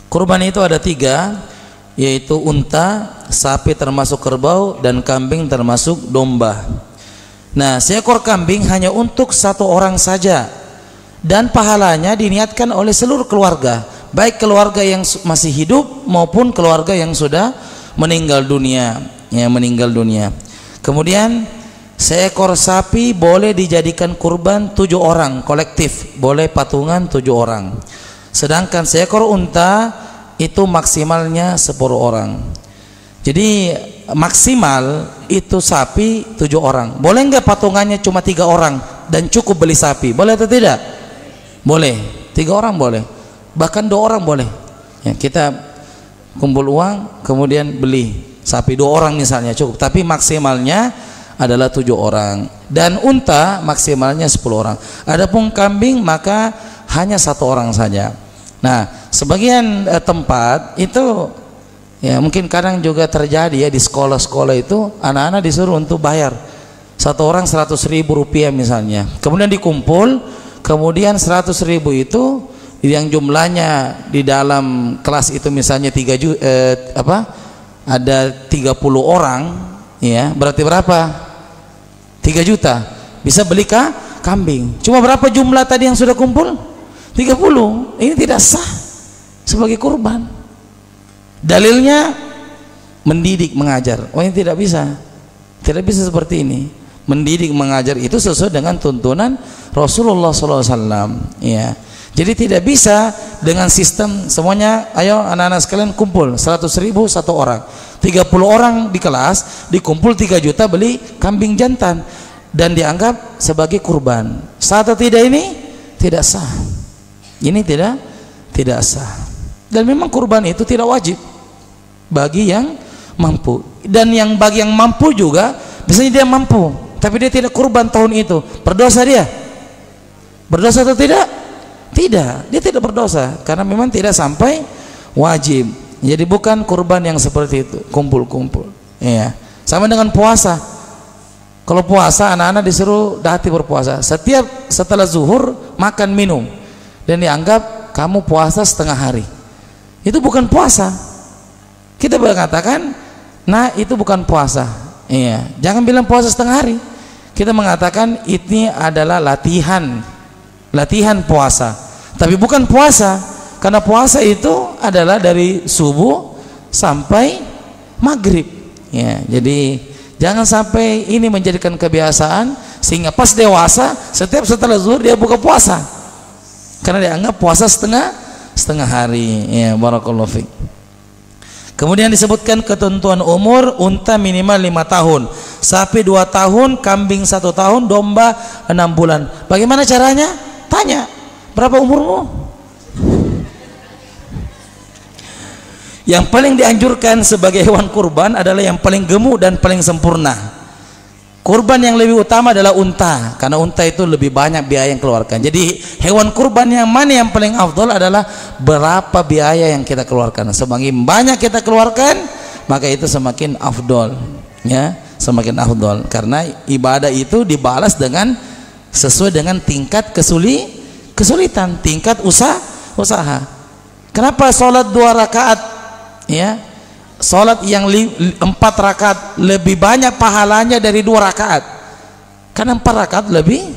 Kurban itu ada 3, yaitu unta, sapi termasuk kerbau, dan kambing termasuk domba. Nah, seekor kambing hanya untuk 1 orang saja, dan pahalanya diniatkan oleh seluruh keluarga, baik keluarga yang masih hidup maupun keluarga yang sudah meninggal dunia. Kemudian seekor sapi boleh dijadikan kurban 7 orang kolektif, boleh patungan 7 orang. Sedangkan seekor unta itu maksimalnya 10 orang. Jadi maksimal itu sapi 7 orang. Boleh nggak patungannya cuma 3 orang dan cukup beli sapi? Boleh atau tidak? Boleh. 3 orang boleh. Bahkan 2 orang boleh. Ya, kita kumpul uang kemudian beli sapi 2 orang misalnya cukup. Tapi maksimalnya adalah 7 orang. Dan unta maksimalnya 10 orang. Adapun kambing maka hanya 1 orang saja. Nah, sebagian tempat itu ya mungkin kadang juga terjadi ya di sekolah-sekolah itu anak-anak disuruh untuk bayar 1 orang 100.000 rupiah misalnya. Kemudian dikumpul, kemudian 100.000 itu yang jumlahnya di dalam kelas itu misalnya ada 30 orang ya, berarti berapa? 3 juta. Bisa beli kambing. Cuma berapa jumlah tadi yang sudah kumpul? 30. Ini tidak sah sebagai kurban. Dalilnya mendidik, mengajar. Oh, ini tidak bisa. Tidak bisa seperti ini. Mendidik, mengajar itu sesuai dengan tuntunan Rasulullah SAW. Ya. Jadi tidak bisa dengan sistem semuanya, ayo anak-anak sekalian kumpul 100.000 1 orang. 30 orang di kelas dikumpul 3 juta beli kambing jantan dan dianggap sebagai kurban. Sah atau tidak ini? Tidak sah. Ini tidak sah. Dan memang kurban itu tidak wajib bagi yang mampu. Dan yang bagi yang mampu juga, biasanya dia mampu, tapi dia tidak kurban tahun itu, berdosa dia? Berdosa atau tidak? Tidak, dia tidak berdosa karena memang tidak sampai wajib. Jadi bukan kurban yang seperti itu, kumpul-kumpul. Ya. Sama dengan puasa. Kalau puasa anak-anak disuruh dahati berpuasa. Setelah zuhur makan minum dan dianggap kamu puasa setengah hari. Itu bukan puasa. Kita mengatakan, nah itu bukan puasa. Iya, jangan bilang puasa setengah hari. Kita mengatakan ini adalah latihan puasa. Tapi bukan puasa, karena puasa itu adalah dari subuh sampai maghrib. Ya, jadi jangan sampai ini menjadikan kebiasaan sehingga pas dewasa setiap setelah zuhur dia buka puasa. Karena dianggap puasa setengah hari. Ya, barakallahu fiik. Kemudian disebutkan ketentuan umur, unta minimal 5 tahun, sapi 2 tahun, kambing 1 tahun, domba 6 bulan. Bagaimana caranya? Tanya, berapa umurmu? Yang paling dianjurkan sebagai hewan kurban adalah yang paling gemuk dan paling sempurna. Kurban yang lebih utama adalah unta, karena unta itu lebih banyak biaya yang keluarkan. Jadi hewan kurban yang mana yang paling afdol adalah berapa biaya yang kita keluarkan. Semakin banyak kita keluarkan, maka itu semakin afdol, ya, semakin afdol. Karena ibadah itu dibalas dengan sesuai dengan tingkat kesulitan, tingkat usaha. Kenapa sholat 2 rakaat, ya? Salat yang 4 rakaat lebih banyak pahalanya dari 2 rakaat. Karena 4 rakaat lebih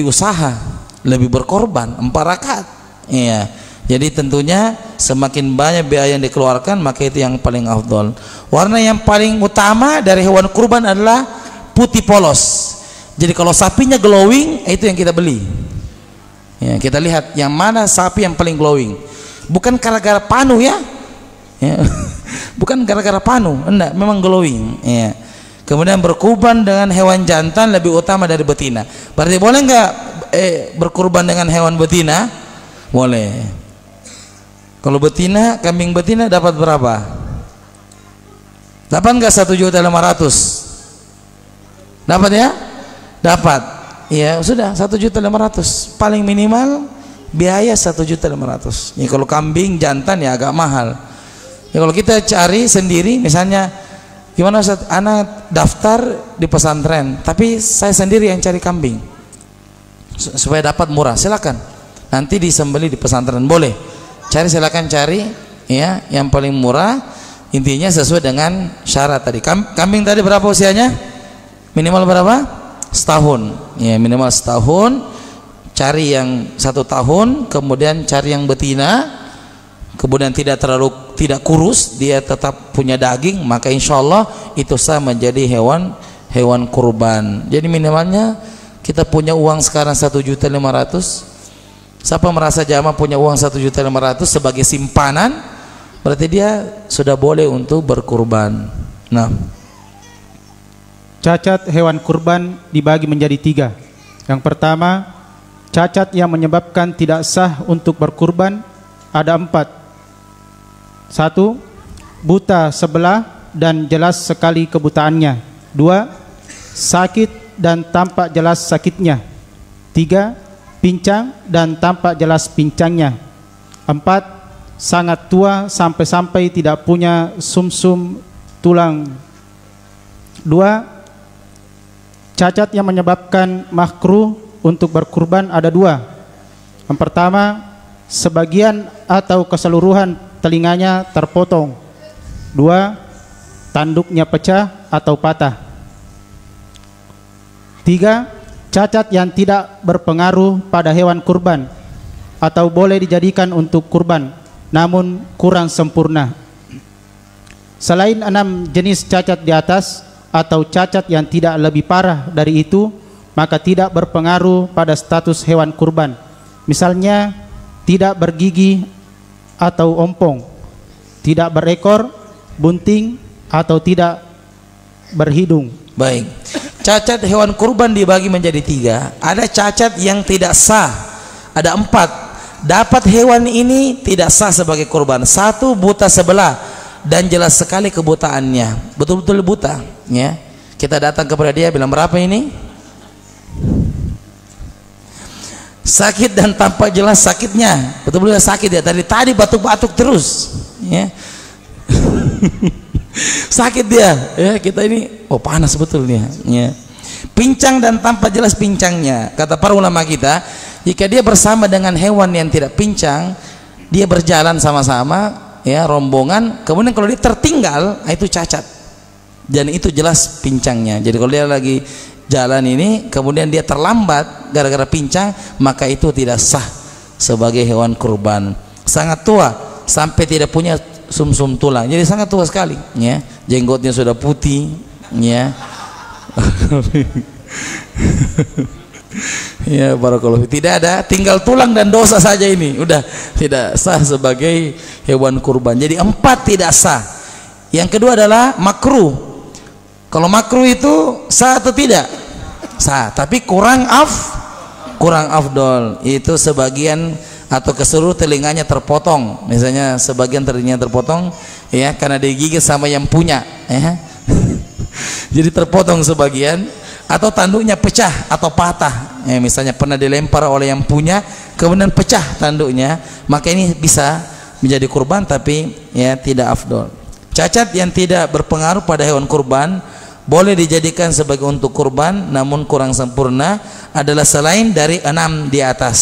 usaha, lebih berkorban 4 rakaat. Iya. Jadi tentunya semakin banyak biaya yang dikeluarkan, maka itu yang paling afdol. Warna yang paling utama dari hewan kurban adalah putih polos. Jadi kalau sapinya glowing, itu yang kita beli. Ya, kita lihat yang mana sapi yang paling glowing. Bukan gara-gara panu ya. Ya. Bukan gara-gara panu, enggak, memang glowing. Ya. Kemudian berkurban dengan hewan jantan lebih utama dari betina. Berarti boleh enggak berkurban dengan hewan betina? Boleh. Kalau betina, kambing betina dapat berapa? Dapat enggak 1.500.000? Dapat ya? Dapat. Ya sudah 1.500.000. Paling minimal biaya 1.500.000. Ya, kalau kambing jantan ya agak mahal. Ya, kalau kita cari sendiri, misalnya gimana Ustaz, anak daftar di pesantren tapi saya sendiri yang cari kambing supaya dapat murah, silakan nanti disembeli di pesantren, boleh cari, silakan cari ya yang paling murah, intinya sesuai dengan syarat tadi. Kambing tadi berapa usianya? Minimal berapa? Setahun ya, minimal setahun. Cari yang 1 tahun, kemudian cari yang betina, kemudian tidak kurus, dia tetap punya daging, maka insya Allah itu sah menjadi hewan hewan kurban. Jadi minimalnya kita punya uang sekarang 1.500.000. Siapa merasa jamaah punya uang 1.500.000 sebagai simpanan, berarti dia sudah boleh untuk berkurban. Nah, cacat hewan kurban dibagi menjadi 3. Yang pertama, cacat yang menyebabkan tidak sah untuk berkurban ada 4. 1. Buta sebelah dan jelas sekali kebutaannya. 2. Sakit dan tampak jelas sakitnya. 3. Pincang dan tampak jelas pincangnya. 4. Sangat tua sampai-sampai tidak punya sumsum tulang. 2. Cacat yang menyebabkan makruh untuk berkurban ada 2. Yang pertama, sebagian atau keseluruhan telinganya terpotong. 2. Tanduknya pecah atau patah. 3. Cacat yang tidak berpengaruh pada hewan kurban atau boleh dijadikan untuk kurban namun kurang sempurna. Selain 6 jenis cacat di atas atau cacat yang tidak lebih parah dari itu, maka tidak berpengaruh pada status hewan kurban. Misalnya tidak bergigi atau ompong, tidak berekor, bunting atau tidak berhidung. baik. Cacat hewan kurban dibagi menjadi 3. Ada cacat yang tidak sah, ada 4. Dapat hewan ini tidak sah sebagai kurban. 1, buta sebelah dan jelas sekali kebutaannya, betul-betul buta, ya. Kita datang kepada dia bilang, berapa ini? Sakit dan tampak jelas sakitnya, betul-betul sakit ya, tadi batuk-batuk terus, ya. Sakit dia, ya. Kita ini, oh panas betulnya, ya. Pincang dan tampak jelas pincangnya. Kata para ulama kita, jika dia bersama dengan hewan yang tidak pincang, dia berjalan sama-sama, ya, rombongan, kemudian kalau dia tertinggal, itu cacat, dan itu jelas pincangnya. Jadi kalau dia lagi jalan ini, kemudian dia terlambat gara-gara pincang, maka itu tidak sah sebagai hewan kurban. Sangat tua sampai tidak punya sumsum tulang, jadi sangat tua sekali, ya. Jenggotnya sudah putih, ya. Ya, barakallahu. Tidak ada, tinggal tulang dan dosa saja, ini udah tidak sah sebagai hewan kurban. Jadi 4 tidak sah. Yang kedua adalah makruh. Kalau makruh itu sah atau tidak? Sah, tapi kurang afdol. Itu sebagian atau keseluruh telinganya terpotong. Misalnya sebagian telinganya terpotong, ya, karena digigit sama yang punya, ya. Jadi terpotong sebagian, atau tanduknya pecah atau patah, ya, misalnya pernah dilempar oleh yang punya kemudian pecah tanduknya, maka ini bisa menjadi kurban, tapi ya tidak afdol. Cacat yang tidak berpengaruh pada hewan kurban boleh dijadikan sebagai untuk kurban namun kurang sempurna adalah selain dari 6 di atas.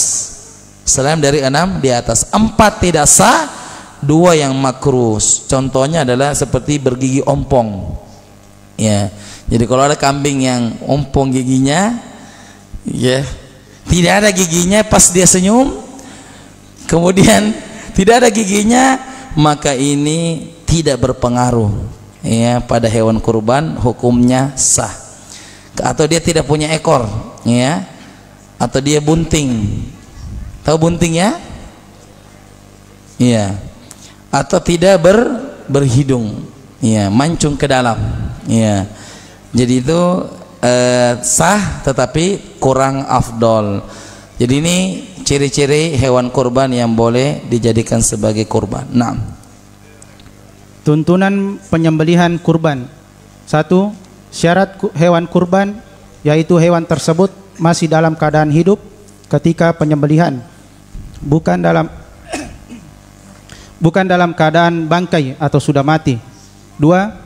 Selain dari 6 di atas, 4 tidak sah, 2 yang makruh. Contohnya adalah seperti bergigi ompong, ya. Jadi kalau ada kambing yang ompong giginya, ya, tidak ada giginya pas dia senyum, kemudian tidak ada giginya, maka ini tidak berpengaruh, ya, pada hewan kurban, hukumnya sah. Atau dia tidak punya ekor, ya, atau dia bunting, tahu bunting, ya, ya, atau tidak berhidung, ya, mancung ke dalam, ya. Jadi itu sah tetapi kurang afdol. Jadi ini ciri-ciri hewan kurban yang boleh dijadikan sebagai kurban. Nah, tuntunan penyembelihan kurban. 1. Syarat hewan kurban yaitu hewan tersebut masih dalam keadaan hidup ketika penyembelihan, bukan dalam keadaan bangkai atau sudah mati. 2.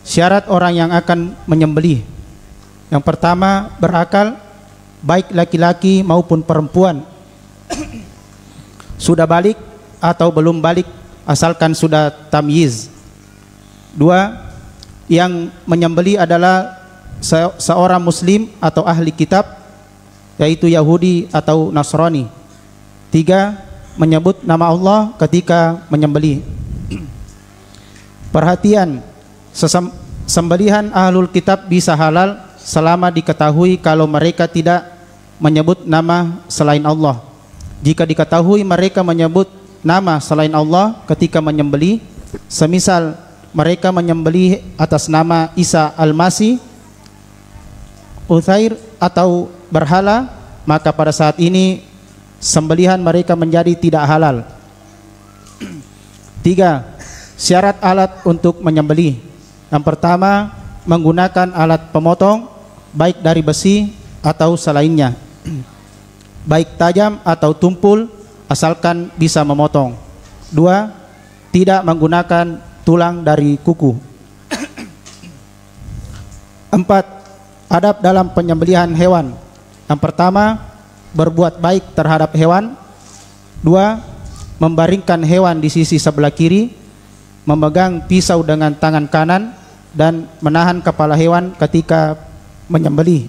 Syarat orang yang akan menyembelih. Yang pertama, berakal, baik laki-laki maupun perempuan. Sudah balik atau belum balik asalkan sudah tamyiz. 2. Yang menyembelih adalah seorang muslim atau ahli kitab, yaitu Yahudi atau Nasrani. 3. Menyebut nama Allah ketika menyembelih. Perhatian, sembelihan ahlul kitab bisa halal selama diketahui kalau mereka tidak menyebut nama selain Allah. Jika diketahui mereka menyebut nama selain Allah ketika menyembelih, semisal mereka menyembelih atas nama Isa Al-Masih, Uzair atau berhala, maka pada saat ini sembelihan mereka menjadi tidak halal. 3. Syarat alat untuk menyembelih. Yang pertama, menggunakan alat pemotong baik dari besi atau selainnya, baik tajam atau tumpul, asalkan bisa memotong. 2. Tidak menggunakan tulang dari kuku. 4. Adab dalam penyembelihan hewan. Yang pertama, berbuat baik terhadap hewan. 2. Membaringkan hewan di sisi sebelah kiri, memegang pisau dengan tangan kanan, dan menahan kepala hewan ketika menyembelih.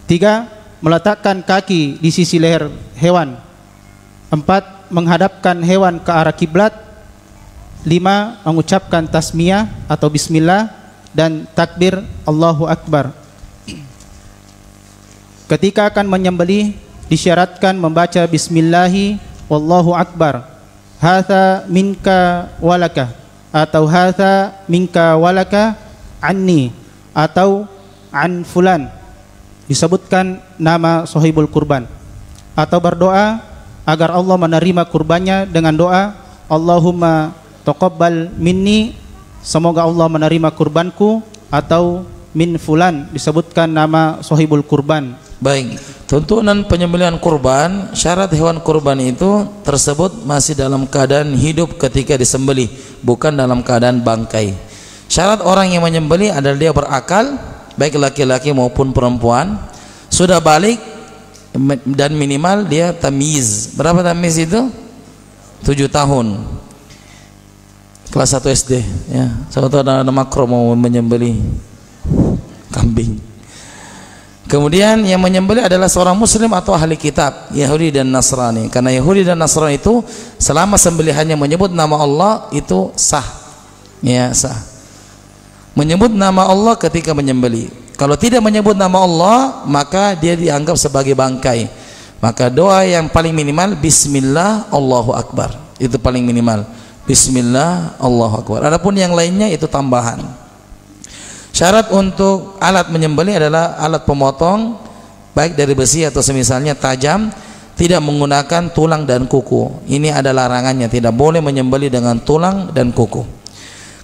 3. Meletakkan kaki di sisi leher hewan. 4. Menghadapkan hewan ke arah kiblat. 5. Mengucapkan tasmiyah atau bismillah dan takbir Allahu Akbar. Ketika akan menyembelih, disyaratkan membaca bismillahi wallahu akbar, hatha minka walaka, atau hatha minka walaka anni, atau an fulan, disebutkan nama sahibul kurban, atau berdoa agar Allah menerima kurbannya dengan doa Allahumma taqabbal minni, semoga Allah menerima kurbanku, atau min fulan, disebutkan nama sahibul kurban. Baik, tuntunan penyembelihan kurban, syarat hewan kurban itu tersebut masih dalam keadaan hidup ketika disembelih, bukan dalam keadaan bangkai. Syarat orang yang menyembelih adalah dia berakal, baik laki-laki maupun perempuan, sudah balik, dan minimal dia tamyiz. Berapa tamyiz itu? 7 tahun. Kelas 1 SD ya. Suatu ada makro mau menyembelih kambing. Kemudian yang menyembelih adalah seorang muslim atau ahli kitab, Yahudi dan Nasrani. Karena Yahudi dan Nasrani itu selama sembelihannya menyebut nama Allah itu sah. Ya, sah. Menyebut nama Allah ketika menyembelih. Kalau tidak menyebut nama Allah, maka dia dianggap sebagai bangkai. Maka doa yang paling minimal bismillah Allahu Akbar. Itu paling minimal. Bismillah Allahu Akbar. Adapun yang lainnya itu tambahan. Syarat untuk alat menyembelih adalah alat pemotong baik dari besi atau semisalnya tajam, tidak menggunakan tulang dan kuku. Ini adalah larangannya, tidak boleh menyembelih dengan tulang dan kuku.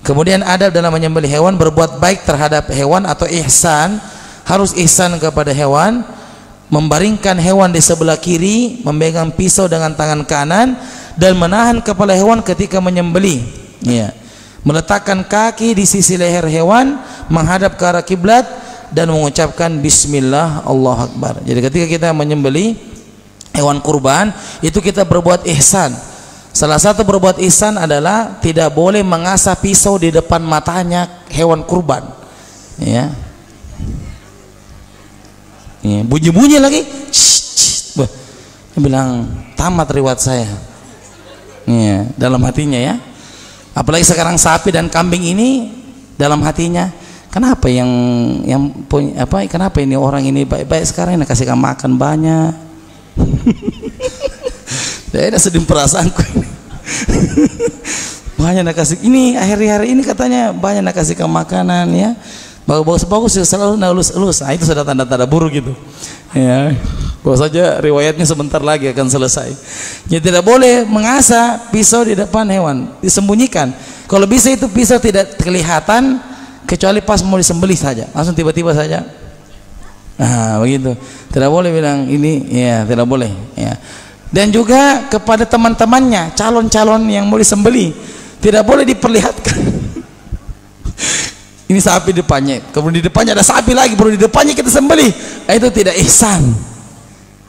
Kemudian adab dalam menyembelih hewan, berbuat baik terhadap hewan atau ihsan, harus ihsan kepada hewan, membaringkan hewan di sebelah kiri, memegang pisau dengan tangan kanan, dan menahan kepala hewan ketika menyembelih. Ya. Meletakkan kaki di sisi leher hewan, menghadap ke arah kiblat, dan mengucapkan bismillah Allahu Akbar. Jadi ketika kita menyembelih hewan kurban, itu kita berbuat ihsan. Salah satu berbuat ihsan adalah tidak boleh mengasah pisau di depan matanya hewan kurban. Ya. Ya, bunyi-bunyi lagi. Bah, bilang tamat riwayat saya. Ya, dalam hatinya ya. Apalagi sekarang sapi dan kambing ini dalam hatinya, kenapa yang punya apa? Kenapa ini orang ini baik-baik sekarang ini kasih makan banyak? Saya ada sedih perasaanku ini. Banyak nak kasih ini hari-hari ini katanya banyak nak kasih makanan ya. Bagus-bagus selalu elus-elus. Nah, itu sudah tanda-tanda buruk gitu. Ya. Bawa saja riwayatnya sebentar lagi akan selesai. Ya, tidak boleh mengasah pisau di depan hewan, disembunyikan. Kalau bisa itu pisau tidak kelihatan kecuali pas mau disembelih saja, langsung tiba-tiba saja. Nah, begitu. Tidak boleh bilang ini, ya tidak boleh. Ya. Dan juga kepada teman-temannya, calon-calon yang mau disembelih, tidak boleh diperlihatkan. Ini sapi di depannya, kemudian di depannya ada sapi lagi, baru di depannya kita sembelih. Itu tidak ihsan.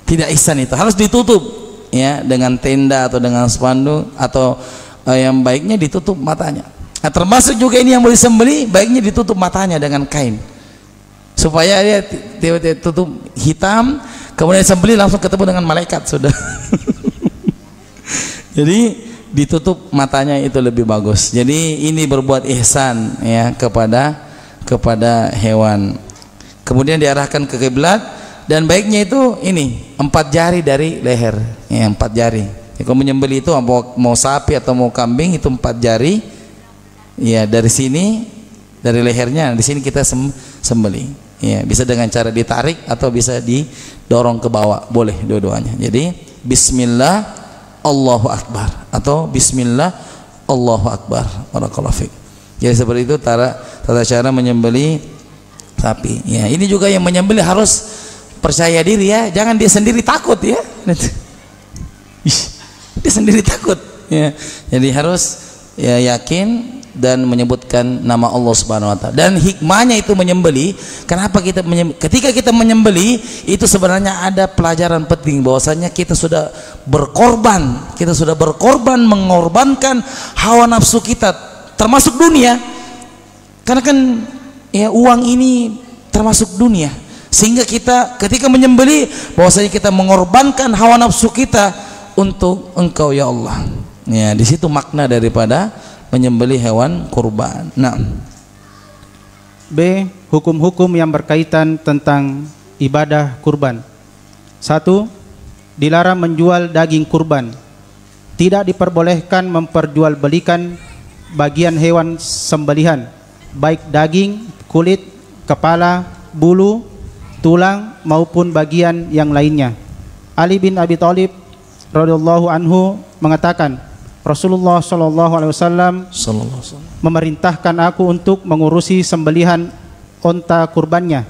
Tidak ihsan, itu harus ditutup ya dengan tenda atau dengan spanduk, atau yang baiknya ditutup matanya. Nah, termasuk juga ini yang mau disembelih, baiknya ditutup matanya dengan kain supaya dia tutup hitam, kemudian disembelih langsung ketemu dengan malaikat sudah. Jadi ditutup matanya itu lebih bagus. Jadi ini berbuat ihsan ya kepada kepada hewan. Kemudian diarahkan ke kiblat, dan baiknya itu ini 4 jari dari leher, ya, 4 jari. Ya, kalau menyembelih itu mau sapi atau mau kambing itu 4 jari, ya, dari sini, dari lehernya, di sini kita sembelih. Ya, bisa dengan cara ditarik atau bisa didorong ke bawah, boleh dua-duanya. Jadi Bismillah Allahu Akbar atau Bismillah Allahu Akbar. Barakallahu fiik. Jadi seperti itu tata cara menyembelih sapi. Ya, ini juga yang menyembelih harus percaya diri ya, jangan dia sendiri takut ya. Dia sendiri takut ya. Jadi harus ya yakin dan menyebutkan nama Allah Subhanahu wa taala. Dan hikmahnya itu menyembelih, kenapa ketika kita menyembelih itu sebenarnya ada pelajaran penting bahwasanya kita sudah berkorban mengorbankan hawa nafsu kita termasuk dunia. Karena kan ya uang ini termasuk dunia. Sehingga kita ketika menyembelih bahwasanya kita mengorbankan hawa nafsu kita untuk Engkau ya Allah. Ya, di situ makna daripada menyembelih hewan kurban. Nah, B. Hukum-hukum yang berkaitan tentang ibadah kurban. 1. Dilarang menjual daging kurban. Tidak diperbolehkan memperjualbelikan bagian hewan sembelihan, baik daging, kulit, kepala, bulu, tulang maupun bagian yang lainnya. Ali bin Abi Thalib radhiyallahu anhu mengatakan, Rasulullah sallallahu alaihi wasallam memerintahkan aku untuk mengurusi sembelihan onta kurbannya.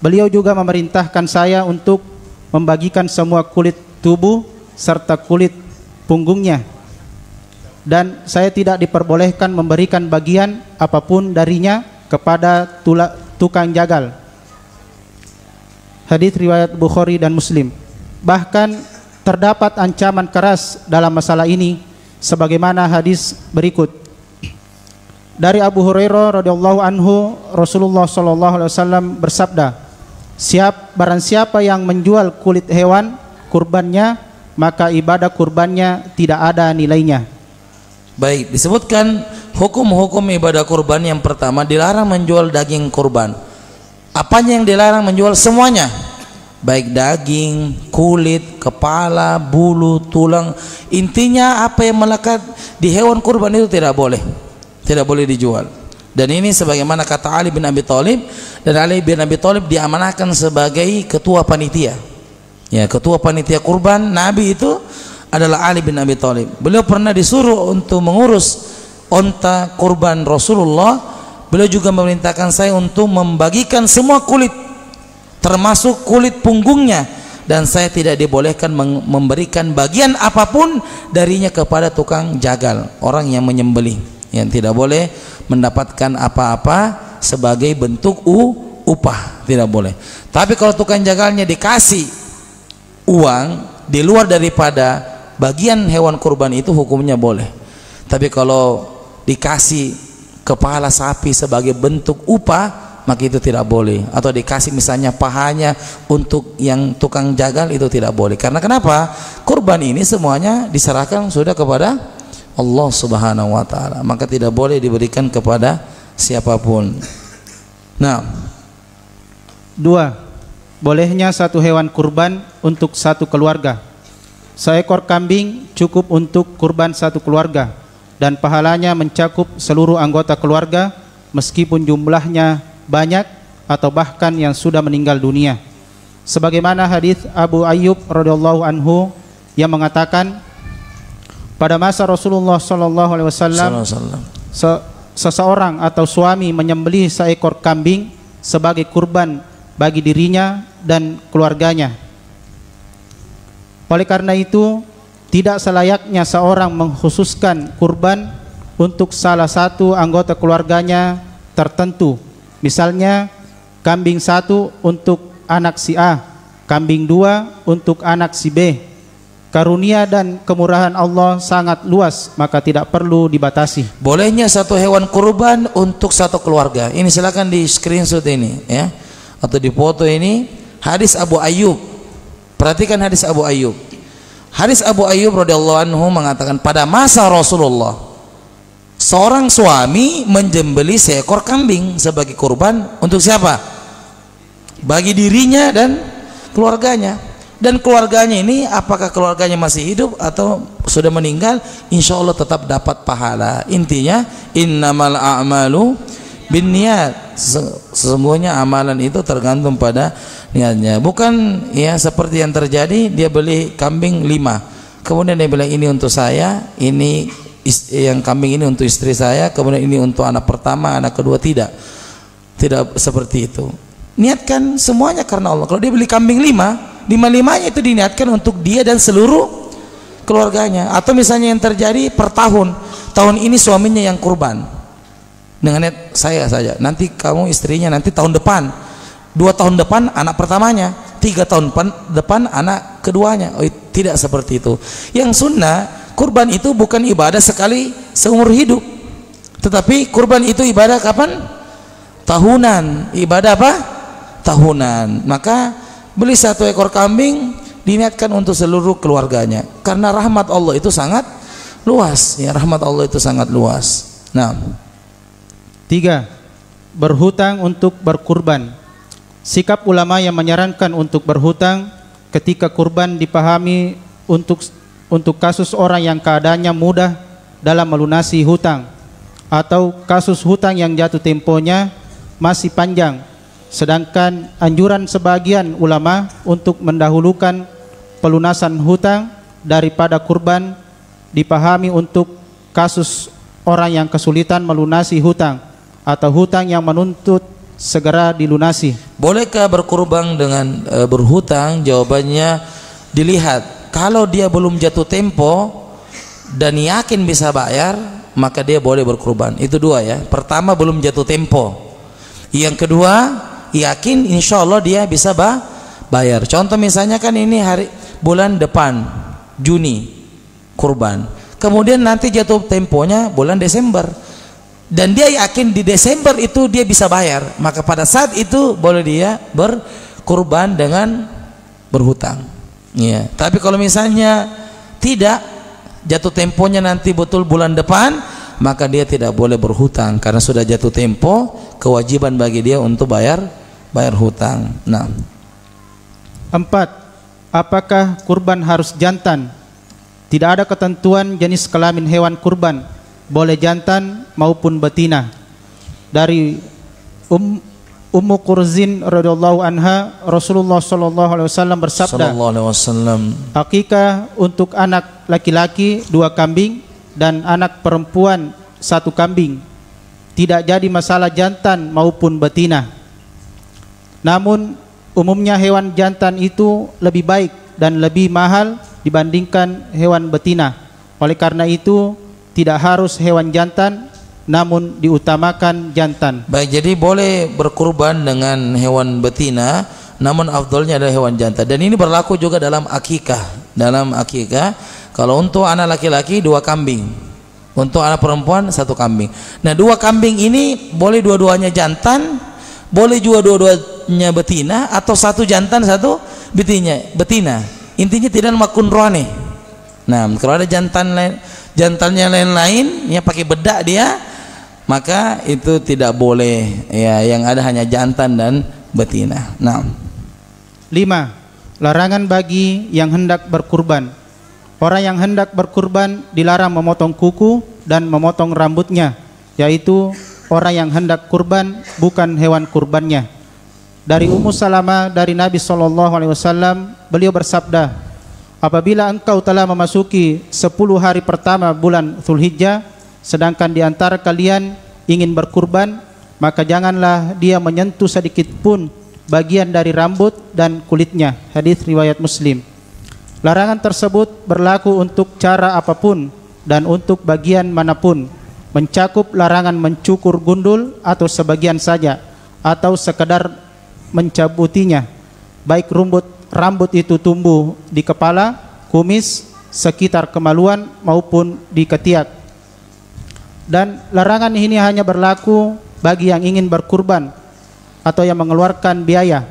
Beliau juga memerintahkan saya untuk membagikan semua kulit tubuh serta kulit punggungnya, dan saya tidak diperbolehkan memberikan bagian apapun darinya kepada tukang jagal. Hadits riwayat Bukhari dan Muslim. Bahkan terdapat ancaman keras dalam masalah ini sebagaimana hadis berikut. Dari Abu Hurairah radhiyallahu anhu, Rasulullah sallallahu alaihi wasallam bersabda, barang siapa yang menjual kulit hewan kurbannya, maka ibadah kurbannya tidak ada nilainya. Baik, disebutkan hukum-hukum ibadah kurban. Yang pertama, dilarang menjual daging kurban. Apanya yang dilarang menjual? Semuanya, baik daging, kulit, kepala, bulu, tulang. Intinya apa yang melekat di hewan kurban itu tidak boleh dijual. Dan ini sebagaimana kata Ali bin Abi Thalib, dan Ali bin Abi Thalib diamanahkan sebagai ketua panitia. Ya, ketua panitia kurban Nabi itu adalah Ali bin Abi Thalib. Beliau pernah disuruh untuk mengurus onta kurban Rasulullah. Beliau juga memerintahkan saya untuk membagikan semua kulit, termasuk kulit punggungnya, dan saya tidak dibolehkan memberikan bagian apapun darinya kepada tukang jagal, orang yang menyembelih, yang tidak boleh mendapatkan apa-apa sebagai bentuk upah, tidak boleh. Tapi kalau tukang jagalnya dikasih uang di luar daripada bagian hewan kurban itu, hukumnya boleh. Tapi kalau dikasih kepala sapi sebagai bentuk upah, maka itu tidak boleh. Atau dikasih misalnya pahanya untuk yang tukang jagal, itu tidak boleh. Karena kenapa? Kurban ini semuanya diserahkan sudah kepada Allah Subhanahu wa taala, maka tidak boleh diberikan kepada siapapun. Nah, 2. Bolehnya satu hewan kurban untuk satu keluarga. Seekor kambing cukup untuk kurban satu keluarga, dan pahalanya mencakup seluruh anggota keluarga meskipun jumlahnya banyak atau bahkan yang sudah meninggal dunia. Sebagaimana hadis Abu Ayyub radhiyallahu anhu yang mengatakan, pada masa Rasulullah sallallahu alaihi wasallam seseorang atau suami menyembelih seekor kambing sebagai kurban bagi dirinya dan keluarganya. Oleh karena itu, tidak selayaknya seorang mengkhususkan kurban untuk salah satu anggota keluarganya tertentu. Misalnya, kambing 1 untuk anak si A, kambing 2 untuk anak si B. Karunia dan kemurahan Allah sangat luas, maka tidak perlu dibatasi. Bolehnya satu hewan kurban untuk satu keluarga. Ini silakan di screenshot ini ya, atau di foto ini. Hadis Abu Ayyub. Perhatikan hadis Abu Ayyub. Hadis Abu Ayyub radhiyallahu anhu mengatakan, pada masa Rasulullah Seorang suami menjembeli seekor kambing sebagai kurban untuk siapa? Bagi dirinya dan keluarganya. Dan keluarganya ini, apakah keluarganya masih hidup atau sudah meninggal, insya Allah tetap dapat pahala. Intinya innamal a'malu binniat, sesungguhnya amalan itu tergantung pada niatnya. Bukan ya seperti yang terjadi, dia beli kambing 5, kemudian dia bilang ini untuk saya, ini yang kambing ini untuk istri saya, kemudian ini untuk anak pertama, anak kedua. Tidak seperti itu. Niatkan semuanya karena Allah. Kalau dia beli kambing 5, 5-5-nya itu diniatkan untuk dia dan seluruh keluarganya. Atau misalnya yang terjadi per tahun ini suaminya yang kurban dengan niat saya saja, nanti kamu istrinya nanti tahun depan, 2 tahun depan anak pertamanya, 3 tahun depan anak keduanya. Tidak seperti itu. Yang sunnah, kurban itu bukan ibadah sekali seumur hidup, tetapi kurban itu ibadah kapan? Tahunan. Ibadah apa? Tahunan. Maka beli 1 ekor kambing, diniatkan untuk seluruh keluarganya, karena rahmat Allah itu sangat luas ya, rahmat Allah itu sangat luas. Nah, 3. Berhutang untuk berkurban. Sikap ulama yang menyarankan untuk berhutang ketika kurban dipahami untuk kasus orang yang keadaannya mudah dalam melunasi hutang, atau kasus hutang yang jatuh temponya masih panjang. Sedangkan anjuran sebagian ulama untuk mendahulukan pelunasan hutang daripada kurban dipahami untuk kasus orang yang kesulitan melunasi hutang atau hutang yang menuntut segera dilunasi. Bolehkah berkurban dengan berhutang? Jawabannya dilihat. Kalau dia belum jatuh tempo dan yakin bisa bayar, maka dia boleh berkurban. Itu 2 ya. Pertama, belum jatuh tempo. Yang kedua, yakin insya Allah dia bisa bayar. Contoh misalnya kan ini bulan depan Juni kurban, kemudian nanti jatuh temponya bulan Desember, dan dia yakin di Desember itu dia bisa bayar, maka pada saat itu boleh dia berkurban dengan berhutang ya. Tapi kalau misalnya tidak, jatuh temponya nanti betul bulan depan, maka dia tidak boleh berhutang karena sudah jatuh tempo, kewajiban bagi dia untuk bayar hutang. Nah, 4. Apakah kurban harus jantan? Tidak ada ketentuan jenis kelamin hewan kurban, boleh jantan maupun betina. Dari Ummu Qurzin radhiyallahu anha, Rasulullah sallallahu alaihi wasallam bersabda, akikah untuk anak laki-laki 2 kambing dan anak perempuan 1 kambing. Tidak jadi masalah jantan maupun betina. Namun umumnya hewan jantan itu lebih baik dan lebih mahal dibandingkan hewan betina. Oleh karena itu tidak harus hewan jantan, namun diutamakan jantan. Baik, jadi boleh berkurban dengan hewan betina, namun afdolnya adalah hewan jantan. Dan ini berlaku juga dalam akikah. Dalam akikah, kalau untuk anak laki-laki 2 kambing, untuk anak perempuan 1 kambing. Nah, 2 kambing ini boleh dua-duanya jantan, boleh juga dua-duanya betina, atau 1 jantan 1 betina. Intinya tidak makun rohani. Nah, kalau ada jantannya lain-lain, ya pakai bedak dia, maka itu tidak boleh ya. Yang ada hanya jantan dan betina. Nah, 5. Larangan bagi yang hendak berkurban. Orang yang hendak berkurban dilarang memotong kuku dan memotong rambutnya, yaitu orang yang hendak kurban, bukan hewan kurbannya. Dari Ummu Salamah dari Nabi SAW, beliau bersabda, apabila engkau telah memasuki 10 hari pertama bulan Dzulhijjah, sedangkan di antara kalian ingin berkurban, maka janganlah dia menyentuh sedikit pun bagian dari rambut dan kulitnya. Hadis riwayat Muslim. Larangan tersebut berlaku untuk cara apapun dan untuk bagian manapun, mencakup larangan mencukur gundul atau sebagian saja, atau sekedar mencabutinya, baik rambut itu tumbuh di kepala, kumis, sekitar kemaluan maupun di ketiak. Dan larangan ini hanya berlaku bagi yang ingin berkurban atau yang mengeluarkan biaya,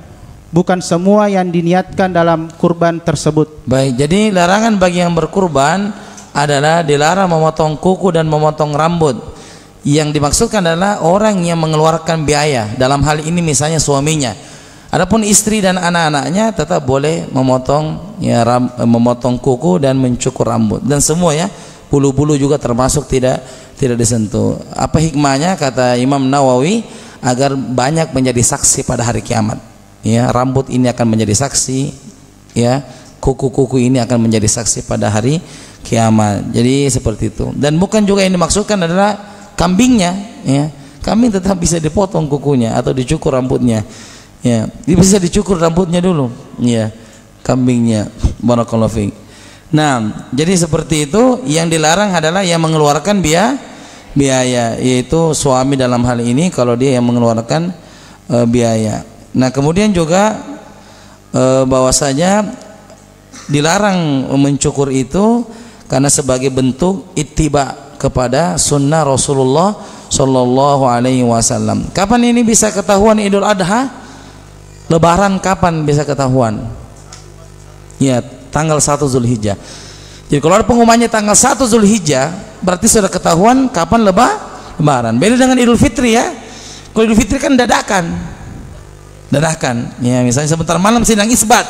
bukan semua yang diniatkan dalam kurban tersebut. Baik, jadi larangan bagi yang berkurban adalah dilarang memotong kuku dan memotong rambut. Yang dimaksudkan adalah orang yang mengeluarkan biaya, dalam hal ini misalnya suaminya. Adapun istri dan anak-anaknya tetap boleh memotong ya, memotong kuku dan mencukur rambut dan semua ya, bulu-bulu juga termasuk tidak disentuh. Apa hikmahnya kata Imam Nawawi? Agar banyak menjadi saksi pada hari kiamat. Ya, rambut ini akan menjadi saksi, ya, kuku-kuku ini akan menjadi saksi pada hari kiamat. Jadi seperti itu. Dan bukan juga yang dimaksudkan adalah kambingnya, ya. Kambing tetap bisa dipotong kukunya atau dicukur rambutnya. Ya, bisa dicukur rambutnya dulu, ya. Kambingnya. Barakallahu fiik. Nah, jadi seperti itu. Yang dilarang adalah yang mengeluarkan biaya, yaitu suami dalam hal ini kalau dia yang mengeluarkan biaya. Nah, kemudian juga bahwasanya dilarang mencukur itu karena sebagai bentuk ittiba kepada sunnah Rasulullah Shallallahu Alaihi Wasallam. Kapan ini bisa ketahuan Idul Adha? Lebaran kapan bisa ketahuan? Ya, tanggal 1 Zulhijjah. Jadi kalau ada pengumumannya tanggal 1 Zulhijjah, berarti sudah ketahuan kapan lebaran. Beda dengan Idul Fitri ya. Kalau Idul Fitri kan dadakan. Ya, misalnya sebentar malam sidang isbat.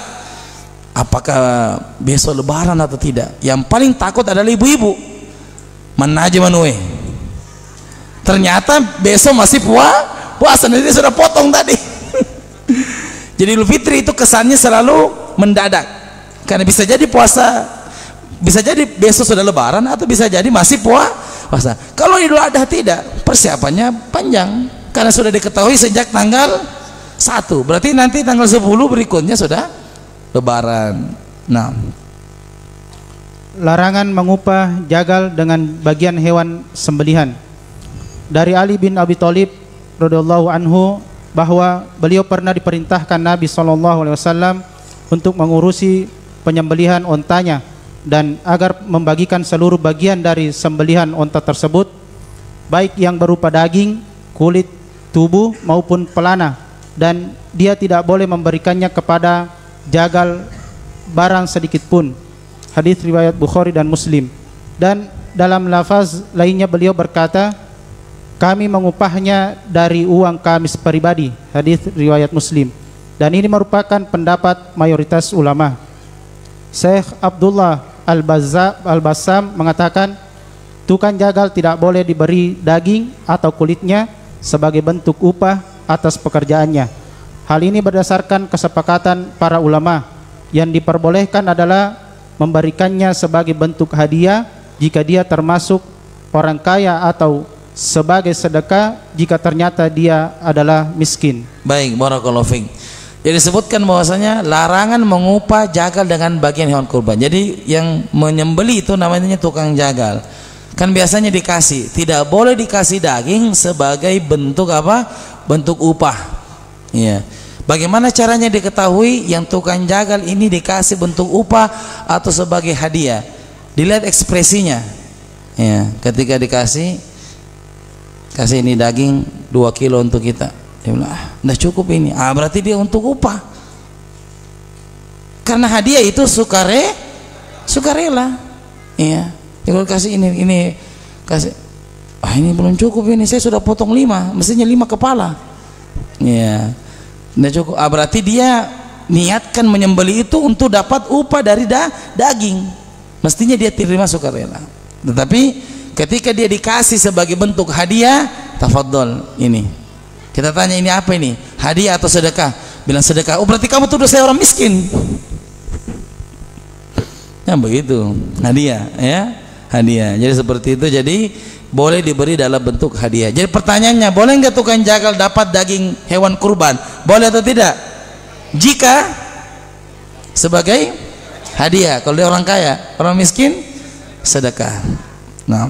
Apakah besok lebaran atau tidak? Yang paling takut adalah ibu-ibu. Mana aja manuwe. Ternyata besok masih puasa, nanti dia sudah potong tadi. Jadi Idul Fitri itu kesannya selalu mendadak. Karena bisa jadi puasa, bisa jadi besok sudah lebaran atau bisa jadi masih puasa. Kalau Idul Adha tidak, persiapannya panjang karena sudah diketahui sejak tanggal 1. Berarti nanti tanggal 10 berikutnya sudah lebaran. Nah, larangan mengupah jagal dengan bagian hewan sembelihan. Dari Ali bin Abi Thalib radhiyallahu anhu bahwa beliau pernah diperintahkan Nabi SAW untuk mengurusi penyembelihan ontanya dan agar membagikan seluruh bagian dari sembelihan onta tersebut, baik yang berupa daging, kulit, tubuh maupun pelana, dan dia tidak boleh memberikannya kepada jagal barang sedikit pun. Hadis riwayat Bukhari dan Muslim. Dan dalam lafaz lainnya beliau berkata, kami mengupahnya dari uang kami pribadi. Hadis riwayat Muslim. Dan ini merupakan pendapat mayoritas ulama. Syekh Abdullah Al-Bassam mengatakan, tukang jagal tidak boleh diberi daging atau kulitnya sebagai bentuk upah atas pekerjaannya. Hal ini berdasarkan kesepakatan para ulama. Yang diperbolehkan adalah memberikannya sebagai bentuk hadiah jika dia termasuk orang kaya atau sebagai sedekah jika ternyata dia adalah miskin. Baik, barakallahu fiik. Jadi disebutkan bahwasanya larangan mengupah jagal dengan bagian hewan kurban. Jadi yang menyembeli itu namanya tukang jagal. Kan biasanya dikasih, tidak boleh dikasih daging sebagai bentuk apa? Bentuk upah. Iya. Bagaimana caranya diketahui yang tukang jagal ini dikasih bentuk upah atau sebagai hadiah? Dilihat ekspresinya. Ya, ketika dikasih ini daging 2 kilo untuk kita. Dia bilang, "Enggak cukup ini." Berarti dia untuk upah. Karena hadiah itu sukarela. Iya. Kalau kasih ini kasih, ini belum cukup ini, saya sudah potong 5, mestinya 5 kepala. Iya. Nggak cukup. Berarti dia niatkan menyembeli itu untuk dapat upah dari daging. Mestinya dia terima sukarela. Tetapi ketika dia dikasih sebagai bentuk hadiah, tafadhol ini. Kita tanya ini apa ini? Hadiah atau sedekah? Bilang sedekah. Oh, berarti kamu tuduh saya orang miskin. Ya begitu. Hadiah, ya. Hadiah. Jadi seperti itu. Jadi boleh diberi dalam bentuk hadiah. Jadi pertanyaannya, boleh nggak tukang jagal dapat daging hewan kurban? Boleh atau tidak? Jika sebagai hadiah. Kalau dia orang kaya, orang miskin sedekah. Nah.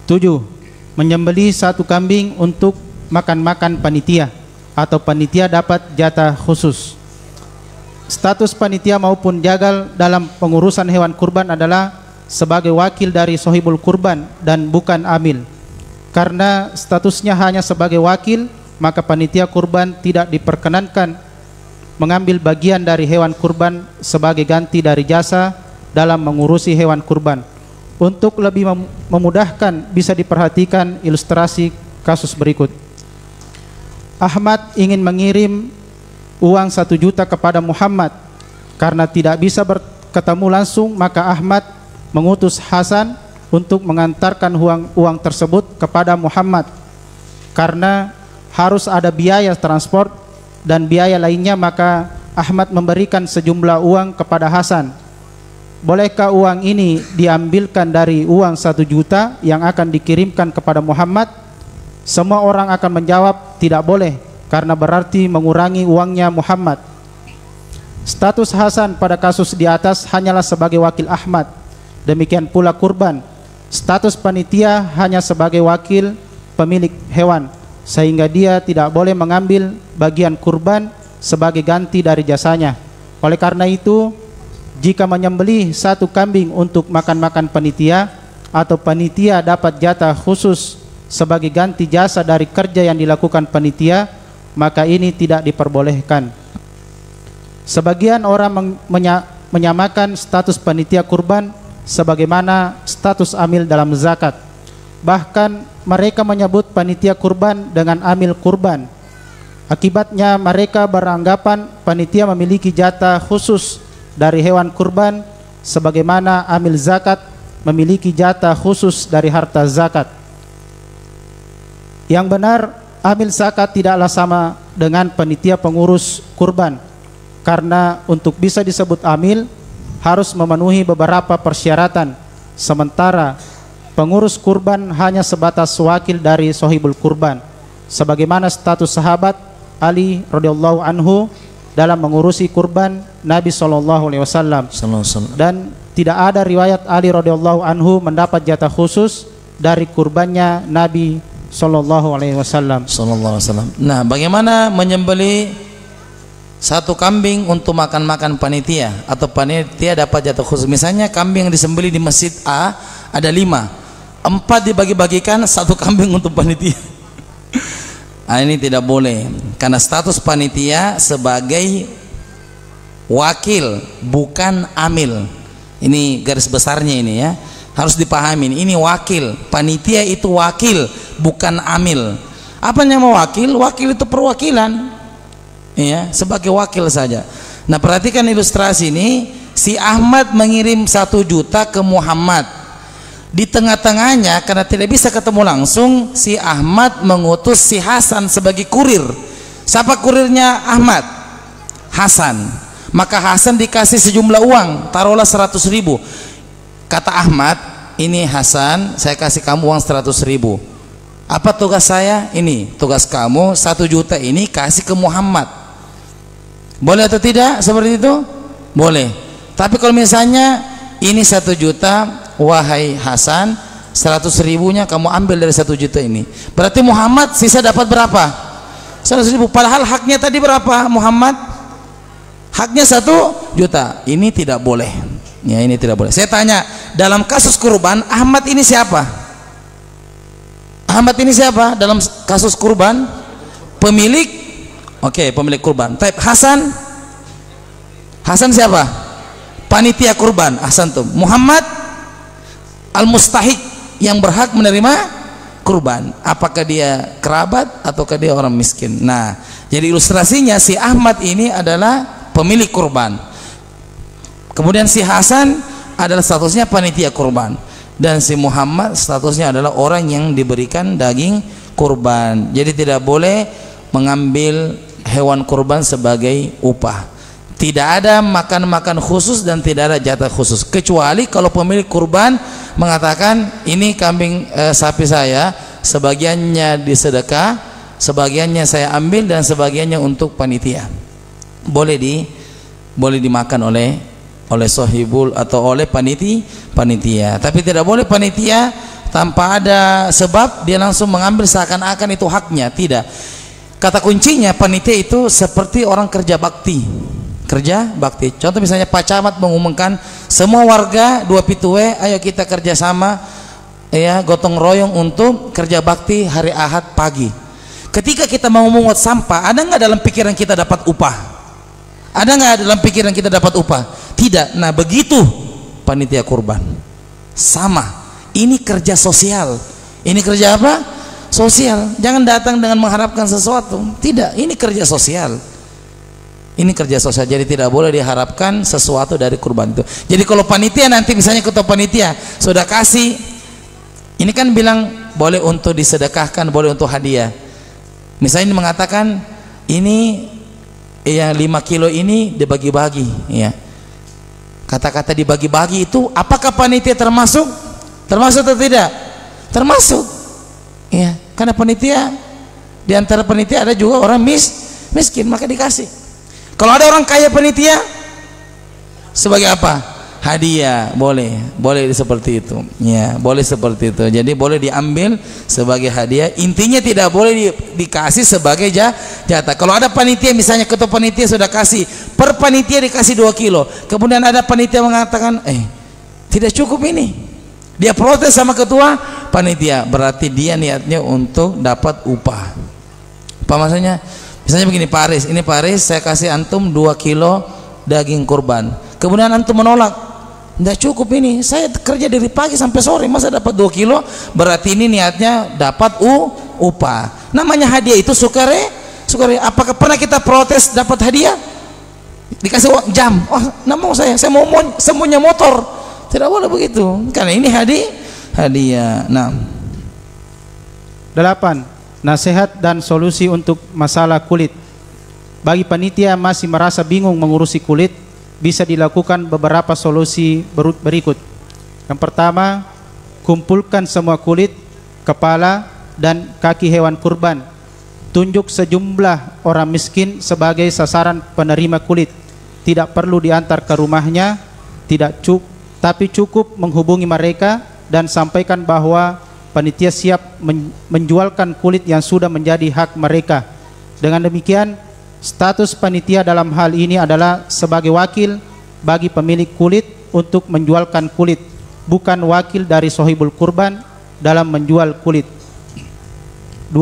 7. Menyembelih satu kambing untuk makan-makan panitia atau panitia dapat jatah khusus. Status panitia maupun jagal dalam pengurusan hewan kurban adalah sebagai wakil dari sohibul kurban dan bukan amil. Karena statusnya hanya sebagai wakil, maka panitia kurban tidak diperkenankan mengambil bagian dari hewan kurban sebagai ganti dari jasa dalam mengurusi hewan kurban. Untuk lebih memudahkan bisa diperhatikan ilustrasi kasus berikut. Ahmad ingin mengirim uang 1 juta kepada Muhammad. Karena tidak bisa bertemu langsung, maka Ahmad mengutus Hasan untuk mengantarkan uang tersebut kepada Muhammad. Karena harus ada biaya transport dan biaya lainnya, maka Ahmad memberikan sejumlah uang kepada Hasan. Bolehkah uang ini diambilkan dari uang 1 juta yang akan dikirimkan kepada Muhammad? Semua orang akan menjawab tidak boleh, karena berarti mengurangi uangnya Muhammad. Status Hasan pada kasus di atas hanyalah sebagai wakil Ahmad. Demikian pula kurban. Status panitia hanya sebagai wakil pemilik hewan, sehingga dia tidak boleh mengambil bagian kurban sebagai ganti dari jasanya. Oleh karena itu, jika menyembelih 1 kambing untuk makan-makan panitia, atau panitia dapat jatah khusus sebagai ganti jasa dari kerja yang dilakukan panitia, maka ini tidak diperbolehkan. Sebagian orang menyamakan status panitia kurban sebagaimana status amil dalam zakat. Bahkan mereka menyebut panitia kurban dengan amil kurban. Akibatnya mereka beranggapan panitia memiliki jatah khusus dari hewan kurban, sebagaimana amil zakat memiliki jatah khusus dari harta zakat. Yang benar, amil zakat tidaklah sama dengan panitia pengurus kurban, karena untuk bisa disebut amil harus memenuhi beberapa persyaratan, sementara pengurus kurban hanya sebatas wakil dari sohibul kurban, sebagaimana status sahabat Ali radhiyallahu anhu dalam mengurusi kurban Nabi SAW. Dan tidak ada riwayat Ali radhiyallahu anhu mendapat jatah khusus dari kurbannya Nabi SAW. Nah, bagaimana menyembelih 1 kambing untuk makan-makan panitia, atau panitia dapat jatah khusus? Misalnya kambing yang disembelih di masjid A ada 5, 4 dibagi-bagikan, 1 kambing untuk panitia. Nah, ini tidak boleh, karena status panitia sebagai wakil, bukan amil. Ini garis besarnya ini ya, harus dipahami. Ini wakil, panitia itu wakil, bukan amil. Apa yang mau wakil? Wakil itu perwakilan, ya, sebagai wakil saja. Nah, perhatikan ilustrasi ini. Si Ahmad mengirim 1 juta ke Muhammad. Di tengah-tengahnya, karena tidak bisa ketemu langsung, si Ahmad mengutus si Hasan sebagai kurir. Siapa kurirnya Ahmad? Hasan. Maka Hasan dikasih sejumlah uang, taruhlah 100.000. Kata Ahmad, ini Hasan, saya kasih kamu uang 100.000. Apa tugas saya? Ini tugas kamu, 1 juta ini kasih ke Muhammad. Boleh atau tidak seperti itu? Boleh. Tapi kalau misalnya ini 1 juta, wahai Hasan, 100.000-nya kamu ambil dari 1 juta ini, berarti Muhammad sisa dapat berapa? 100.000. Padahal haknya tadi berapa Muhammad? Haknya 1 juta. Ini tidak boleh. Ya, ini tidak boleh. Saya tanya, dalam kasus kurban, Ahmad ini siapa? Ahmad ini siapa dalam kasus kurban? Pemilik. Oke, pemilik kurban. Tapi Hasan? Hasan siapa? Panitia kurban. Hasan tuh. Muhammad al-mustahik, yang berhak menerima kurban. Apakah dia kerabat ataukah dia orang miskin? Nah, jadi ilustrasinya si Ahmad ini adalah pemilik kurban. Kemudian si Hasan adalah statusnya panitia kurban, dan si Muhammad statusnya adalah orang yang diberikan daging kurban. Jadi tidak boleh mengambil hewan kurban sebagai upah. Tidak ada makan-makan khusus dan tidak ada jatah khusus, kecuali kalau pemilik kurban mengatakan ini kambing sapi saya, sebagiannya disedekah, sebagiannya saya ambil dan sebagiannya untuk panitia. Boleh dimakan oleh sohibul atau oleh panitia. Tapi tidak boleh panitia tanpa ada sebab dia langsung mengambil seakan-akan itu haknya. Tidak. Kata kuncinya, panitia itu seperti orang kerja bakti. Contoh misalnya Pak Camat mengumumkan semua warga 2 Pituwe, ayo kita kerjasama, ya, gotong royong untuk kerja bakti hari Ahad pagi. Ketika kita mau memungut sampah, ada nggak dalam pikiran kita dapat upah? Ada nggak dalam pikiran kita dapat upah? Tidak. Nah, begitu panitia kurban. Sama. Ini kerja sosial. Ini kerja apa? Sosial. Jangan datang dengan mengharapkan sesuatu. Tidak, ini kerja sosial. Ini kerja sosial. Jadi tidak boleh diharapkan sesuatu dari kurban itu. Jadi kalau panitia nanti misalnya ketua panitia sudah kasih, ini kan bilang boleh untuk disedekahkan, boleh untuk hadiah. Misalnya mengatakan ini yang 5 kilo ini dibagi-bagi, ya. Kata-kata dibagi-bagi itu apakah panitia termasuk atau tidak? Termasuk, ya. Karena panitia, di antara panitia ada juga orang miskin, maka dikasih. Kalau ada orang kaya panitia sebagai apa? Hadiah, boleh seperti itu, ya, boleh seperti itu. Jadi boleh diambil sebagai hadiah. Intinya tidak boleh dikasih sebagai jatah. Kalau ada panitia, misalnya ketua panitia sudah kasih, per panitia dikasih 2 kilo, kemudian ada panitia mengatakan tidak cukup ini, dia protes sama ketua panitia, berarti dia niatnya untuk dapat upah. Apa maksudnya? Misalnya begini, Pak Aris, ini Pak Aris, saya kasih antum 2 kilo daging kurban, kemudian antum menolak, tidak cukup ini, saya kerja dari pagi sampai sore, masa dapat 2 kilo? Berarti ini niatnya dapat upah. Namanya hadiah itu sukare. Apakah pernah kita protes dapat hadiah? Dikasih uang jam, nggak mau saya mau semuanya motor. Tidak boleh begitu, karena ini hadiah. Nah, 8. Nasihat dan solusi untuk masalah kulit. Bagi panitia masih merasa bingung mengurusi kulit, bisa dilakukan beberapa solusi berikut. Yang pertama, kumpulkan semua kulit, kepala, dan kaki hewan kurban. Tunjuk sejumlah orang miskin sebagai sasaran penerima kulit. Tidak perlu diantar ke rumahnya, tapi cukup menghubungi mereka dan sampaikan bahwa panitia siap menjualkan kulit yang sudah menjadi hak mereka. Dengan demikian, status panitia dalam hal ini adalah sebagai wakil bagi pemilik kulit untuk menjualkan kulit, bukan wakil dari sohibul kurban dalam menjual kulit. 2.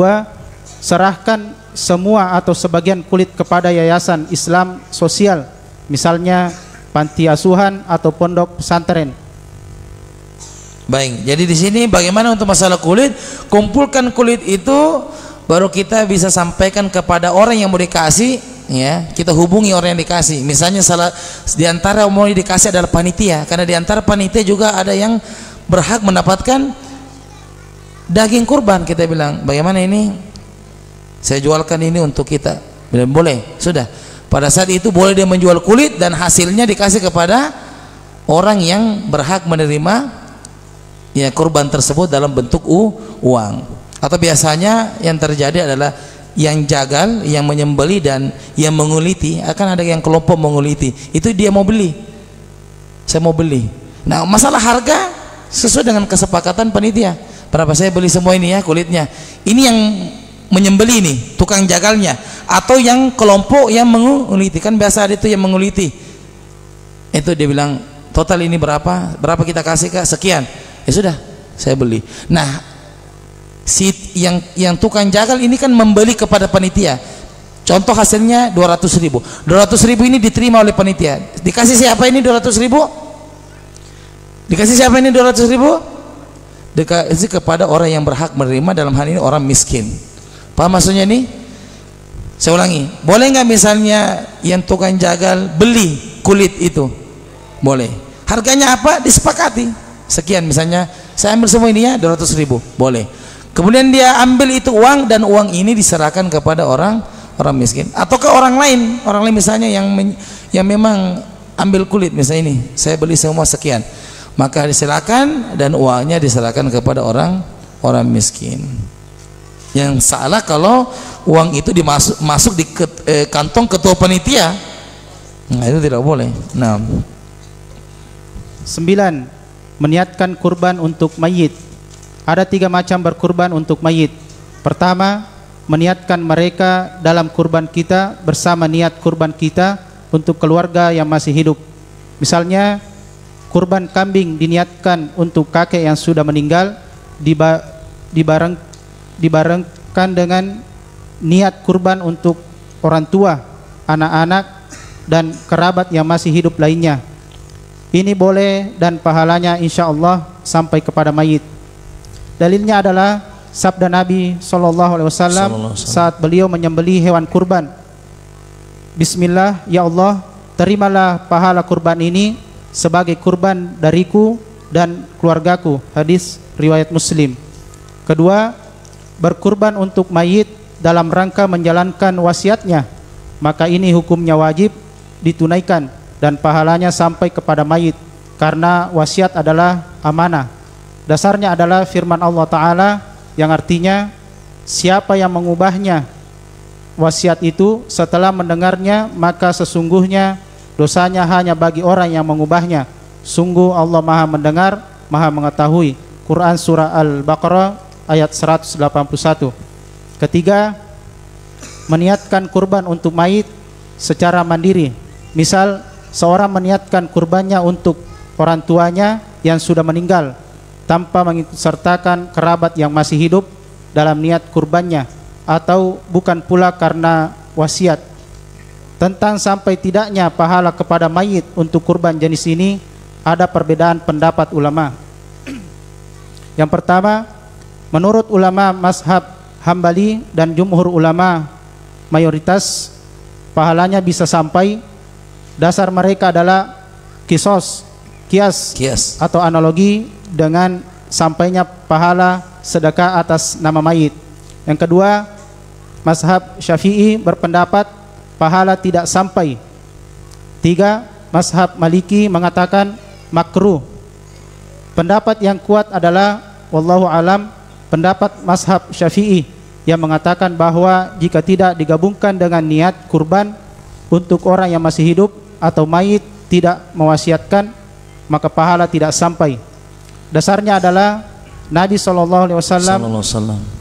Serahkan semua atau sebagian kulit kepada yayasan Islam sosial, misalnya panti asuhan atau pondok pesantren. Baik, jadi di sini bagaimana untuk masalah kulit? Kumpulkan kulit itu baru kita bisa sampaikan kepada orang yang mau dikasih, ya. Kita hubungi orang yang dikasih. Misalnya salah di antara mau dikasih adalah panitia, karena di antara panitia juga ada yang berhak mendapatkan daging kurban. Kita bilang, bagaimana ini? Saya jualkan ini untuk kita. Bilang, boleh, sudah. Pada saat itu boleh dia menjual kulit dan hasilnya dikasih kepada orang yang berhak menerima ya kurban tersebut dalam bentuk uang. Atau biasanya yang terjadi adalah yang jagal, yang menyembeli dan yang menguliti, akan ada yang kelompok menguliti, itu dia mau beli, saya mau beli. Nah, masalah harga sesuai dengan kesepakatan panitia, berapa saya beli semua ini ya kulitnya, ini yang menyembeli ini tukang jagalnya, atau yang kelompok yang menguliti. Kan biasa ada itu yang menguliti, itu dia bilang total ini berapa kita kasih Kak, sekian. Ya sudah, saya beli. Nah, si yang tukang jagal ini kan membeli kepada panitia. Contoh hasilnya 200.000. 200.000 ini diterima oleh panitia. Dikasih siapa ini 200.000? Dikasih siapa ini 200.000? Dikasih kepada orang yang berhak menerima, dalam hal ini orang miskin. Paham maksudnya ini? Saya ulangi. Boleh nggak misalnya yang tukang jagal beli kulit itu? Boleh. Harganya apa? Disepakati. Sekian, misalnya saya ambil semua ini ya 200.000, boleh. Kemudian dia ambil itu uang, dan uang ini diserahkan kepada orang miskin atau ke orang lain misalnya yang memang ambil kulit, misalnya ini saya beli semua sekian, maka diserahkan dan uangnya diserahkan kepada orang miskin. Yang salah kalau uang itu masuk di kantong ketua panitia, nah itu tidak boleh. Nah, 9. Meniatkan kurban untuk mayit. Ada 3 macam berkurban untuk mayit. Pertama, meniatkan mereka dalam kurban kita bersama niat kurban kita untuk keluarga yang masih hidup. Misalnya, kurban kambing diniatkan untuk kakek yang sudah meninggal, dibarengkan dengan niat kurban untuk orang tua, anak-anak, dan kerabat yang masih hidup lainnya. Ini boleh dan pahalanya insya Allah sampai kepada mayit. Dalilnya adalah sabda Nabi SAW saat beliau menyembelih hewan kurban. Bismillah, ya Allah, terimalah pahala kurban ini sebagai kurban dariku dan keluargaku. Hadis riwayat Muslim. Kedua, berkurban untuk mayit dalam rangka menjalankan wasiatnya, maka ini hukumnya wajib ditunaikan dan pahalanya sampai kepada mayit, karena wasiat adalah amanah. Dasarnya adalah firman Allah Ta'ala yang artinya, siapa yang mengubahnya wasiat itu setelah mendengarnya, maka sesungguhnya dosanya hanya bagi orang yang mengubahnya. Sungguh Allah Maha mendengar, Maha mengetahui. Quran Surah Al-Baqarah ayat 181. Ketiga, meniatkan kurban untuk mayit secara mandiri. Misal, seorang meniatkan kurbannya untuk orang tuanya yang sudah meninggal tanpa mengikutsertakan kerabat yang masih hidup dalam niat kurbannya, atau bukan pula karena wasiat. Tentang sampai tidaknya pahala kepada mayit untuk kurban jenis ini ada perbedaan pendapat ulama. Yang pertama, menurut ulama mazhab Hambali dan jumhur ulama mayoritas pahalanya bisa sampai. Dasar mereka adalah kias atau analogi dengan sampainya pahala sedekah atas nama mayit. Yang kedua, mazhab Syafi'i berpendapat pahala tidak sampai. Tiga, mazhab Maliki mengatakan makruh. Pendapat yang kuat adalah wallahu alam, pendapat mazhab Syafi'i yang mengatakan bahwa jika tidak digabungkan dengan niat kurban untuk orang yang masih hidup atau mayit tidak mewasiatkan, maka pahala tidak sampai. Dasarnya adalah Nabi SAW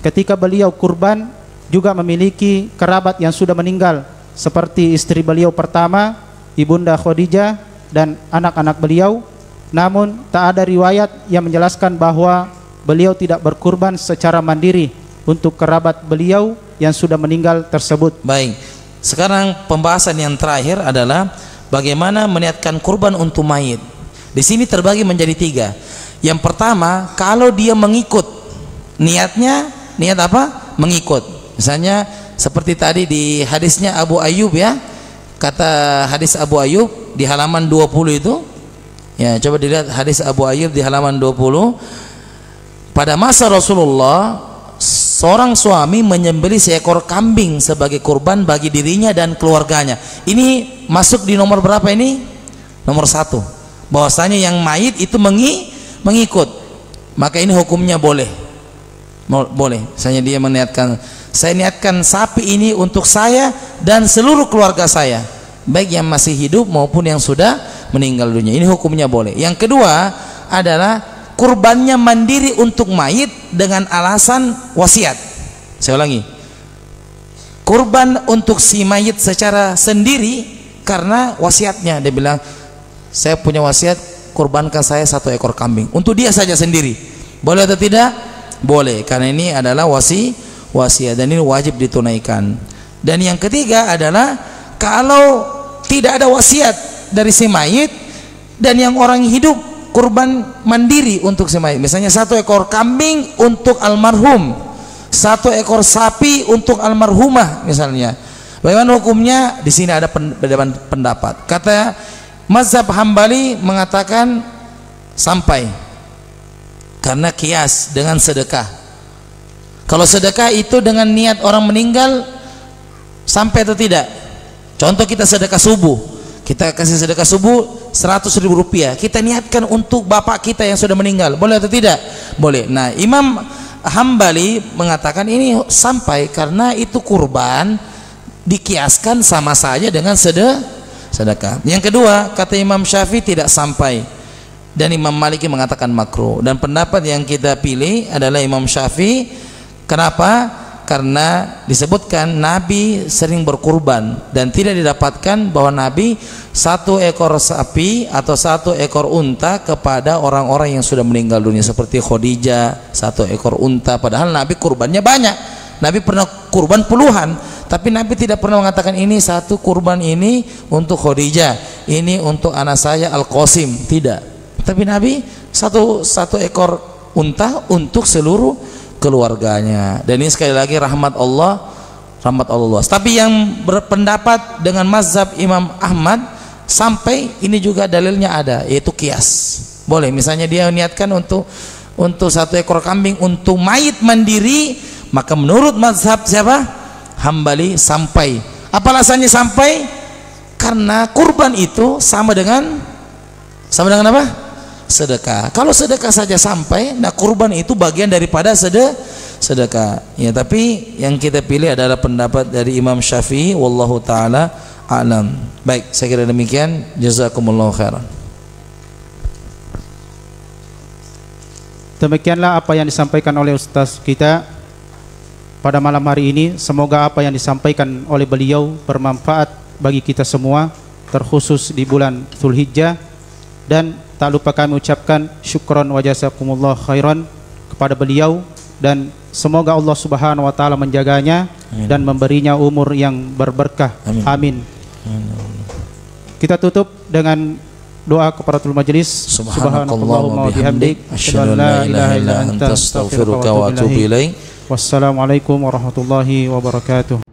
ketika beliau kurban juga memiliki kerabat yang sudah meninggal, seperti istri beliau pertama, Ibunda Khadijah, dan anak-anak beliau. Namun tak ada riwayat yang menjelaskan bahwa beliau tidak berkurban secara mandiri untuk kerabat beliau yang sudah meninggal tersebut. Baik, sekarang pembahasan yang terakhir adalah bagaimana meniatkan kurban untuk mayit. Di sini terbagi menjadi tiga. Yang pertama, kalau dia mengikut, niatnya niat apa? Mengikut. Misalnya seperti tadi di hadisnya Abu Ayyub, ya, kata hadis Abu Ayyub di halaman 20 itu, ya, coba dilihat hadis Abu Ayyub di halaman 20. Pada masa Rasulullah, seorang suami menyembelih seekor kambing sebagai kurban bagi dirinya dan keluarganya. Ini masuk di nomor berapa ini? Nomor 1. Bahwasanya yang mayit itu mengikut. Maka ini hukumnya boleh. Boleh. Misalnya dia meniatkan, saya niatkan sapi ini untuk saya dan seluruh keluarga saya, baik yang masih hidup maupun yang sudah meninggal dunia. Ini hukumnya boleh. Yang kedua adalah kurbannya mandiri untuk mayit dengan alasan wasiat. Saya ulangi, kurban untuk si mayit secara sendiri karena wasiatnya. Dia bilang, saya punya wasiat, kurbankan saya 1 ekor kambing untuk dia saja sendiri. Boleh atau tidak? Boleh, karena ini adalah wasiat dan ini wajib ditunaikan. Dan yang ketiga adalah kalau tidak ada wasiat dari si mayit dan yang orang hidup kurban mandiri untuk si mayit, misalnya 1 ekor kambing untuk almarhum, 1 ekor sapi untuk almarhumah misalnya, bagaimana hukumnya? Di sini ada perbedaan pendapat. Kata mazhab Hambali mengatakan sampai, karena kias dengan sedekah. Kalau sedekah itu dengan niat orang meninggal, sampai atau tidak? Contoh, kita sedekah subuh, kita kasih sedekah subuh 100.000 rupiah, kita niatkan untuk bapak kita yang sudah meninggal, boleh atau tidak? Boleh. Nah, Imam Hambali mengatakan ini sampai karena itu kurban, dikiaskan sama saja dengan sedekah. Yang kedua, kata Imam Syafi'i tidak sampai, dan Imam Maliki mengatakan makruh. Dan pendapat yang kita pilih adalah Imam Syafi'i. Kenapa? Karena disebutkan Nabi sering berkurban dan tidak didapatkan bahwa Nabi 1 ekor sapi atau 1 ekor unta kepada orang-orang yang sudah meninggal dunia, seperti Khadijah 1 ekor unta, padahal Nabi kurbannya banyak. Nabi pernah kurban puluhan, tapi Nabi tidak pernah mengatakan ini 1 kurban ini untuk Khadijah, ini untuk anak saya Al-Qasim, tidak. Tapi Nabi satu ekor unta untuk seluruh keluarganya. Dan ini sekali lagi rahmat Allah luas. Tapi yang berpendapat dengan mazhab Imam Ahmad sampai ini juga dalilnya ada, yaitu kias. Boleh, misalnya dia niatkan untuk satu ekor kambing untuk mayit mandiri, maka menurut mazhab siapa? Hambali sampai. Apa alasannya sampai? Karena kurban itu sama dengan apa? Sedekah. Kalau sedekah saja sampai, nah kurban itu bagian daripada sedekah. Ya, tapi yang kita pilih adalah pendapat dari Imam Syafi'i, wallahu taala a'lam. Baik, saya kira demikian. Jazakumullahu khairan. Demikianlah apa yang disampaikan oleh Ustaz kita pada malam hari ini. Semoga apa yang disampaikan oleh beliau bermanfaat bagi kita semua, terkhusus di bulan Dzulhijjah. Dan tak lupa kami ucapkan syukron wa jazakumullah khairan kepada beliau, dan semoga Allah Subhanahu wa taala menjaganya. Amin. Dan memberinya umur yang berberkah. Amin. Kita tutup dengan doa kafaratul majelis. Subhanakallahumma wa bihamdik, asyhadu an la ilaha illa anta, astaghfiruka wa atubu ilaik. Wassalamualaikum warahmatullahi wabarakatuh.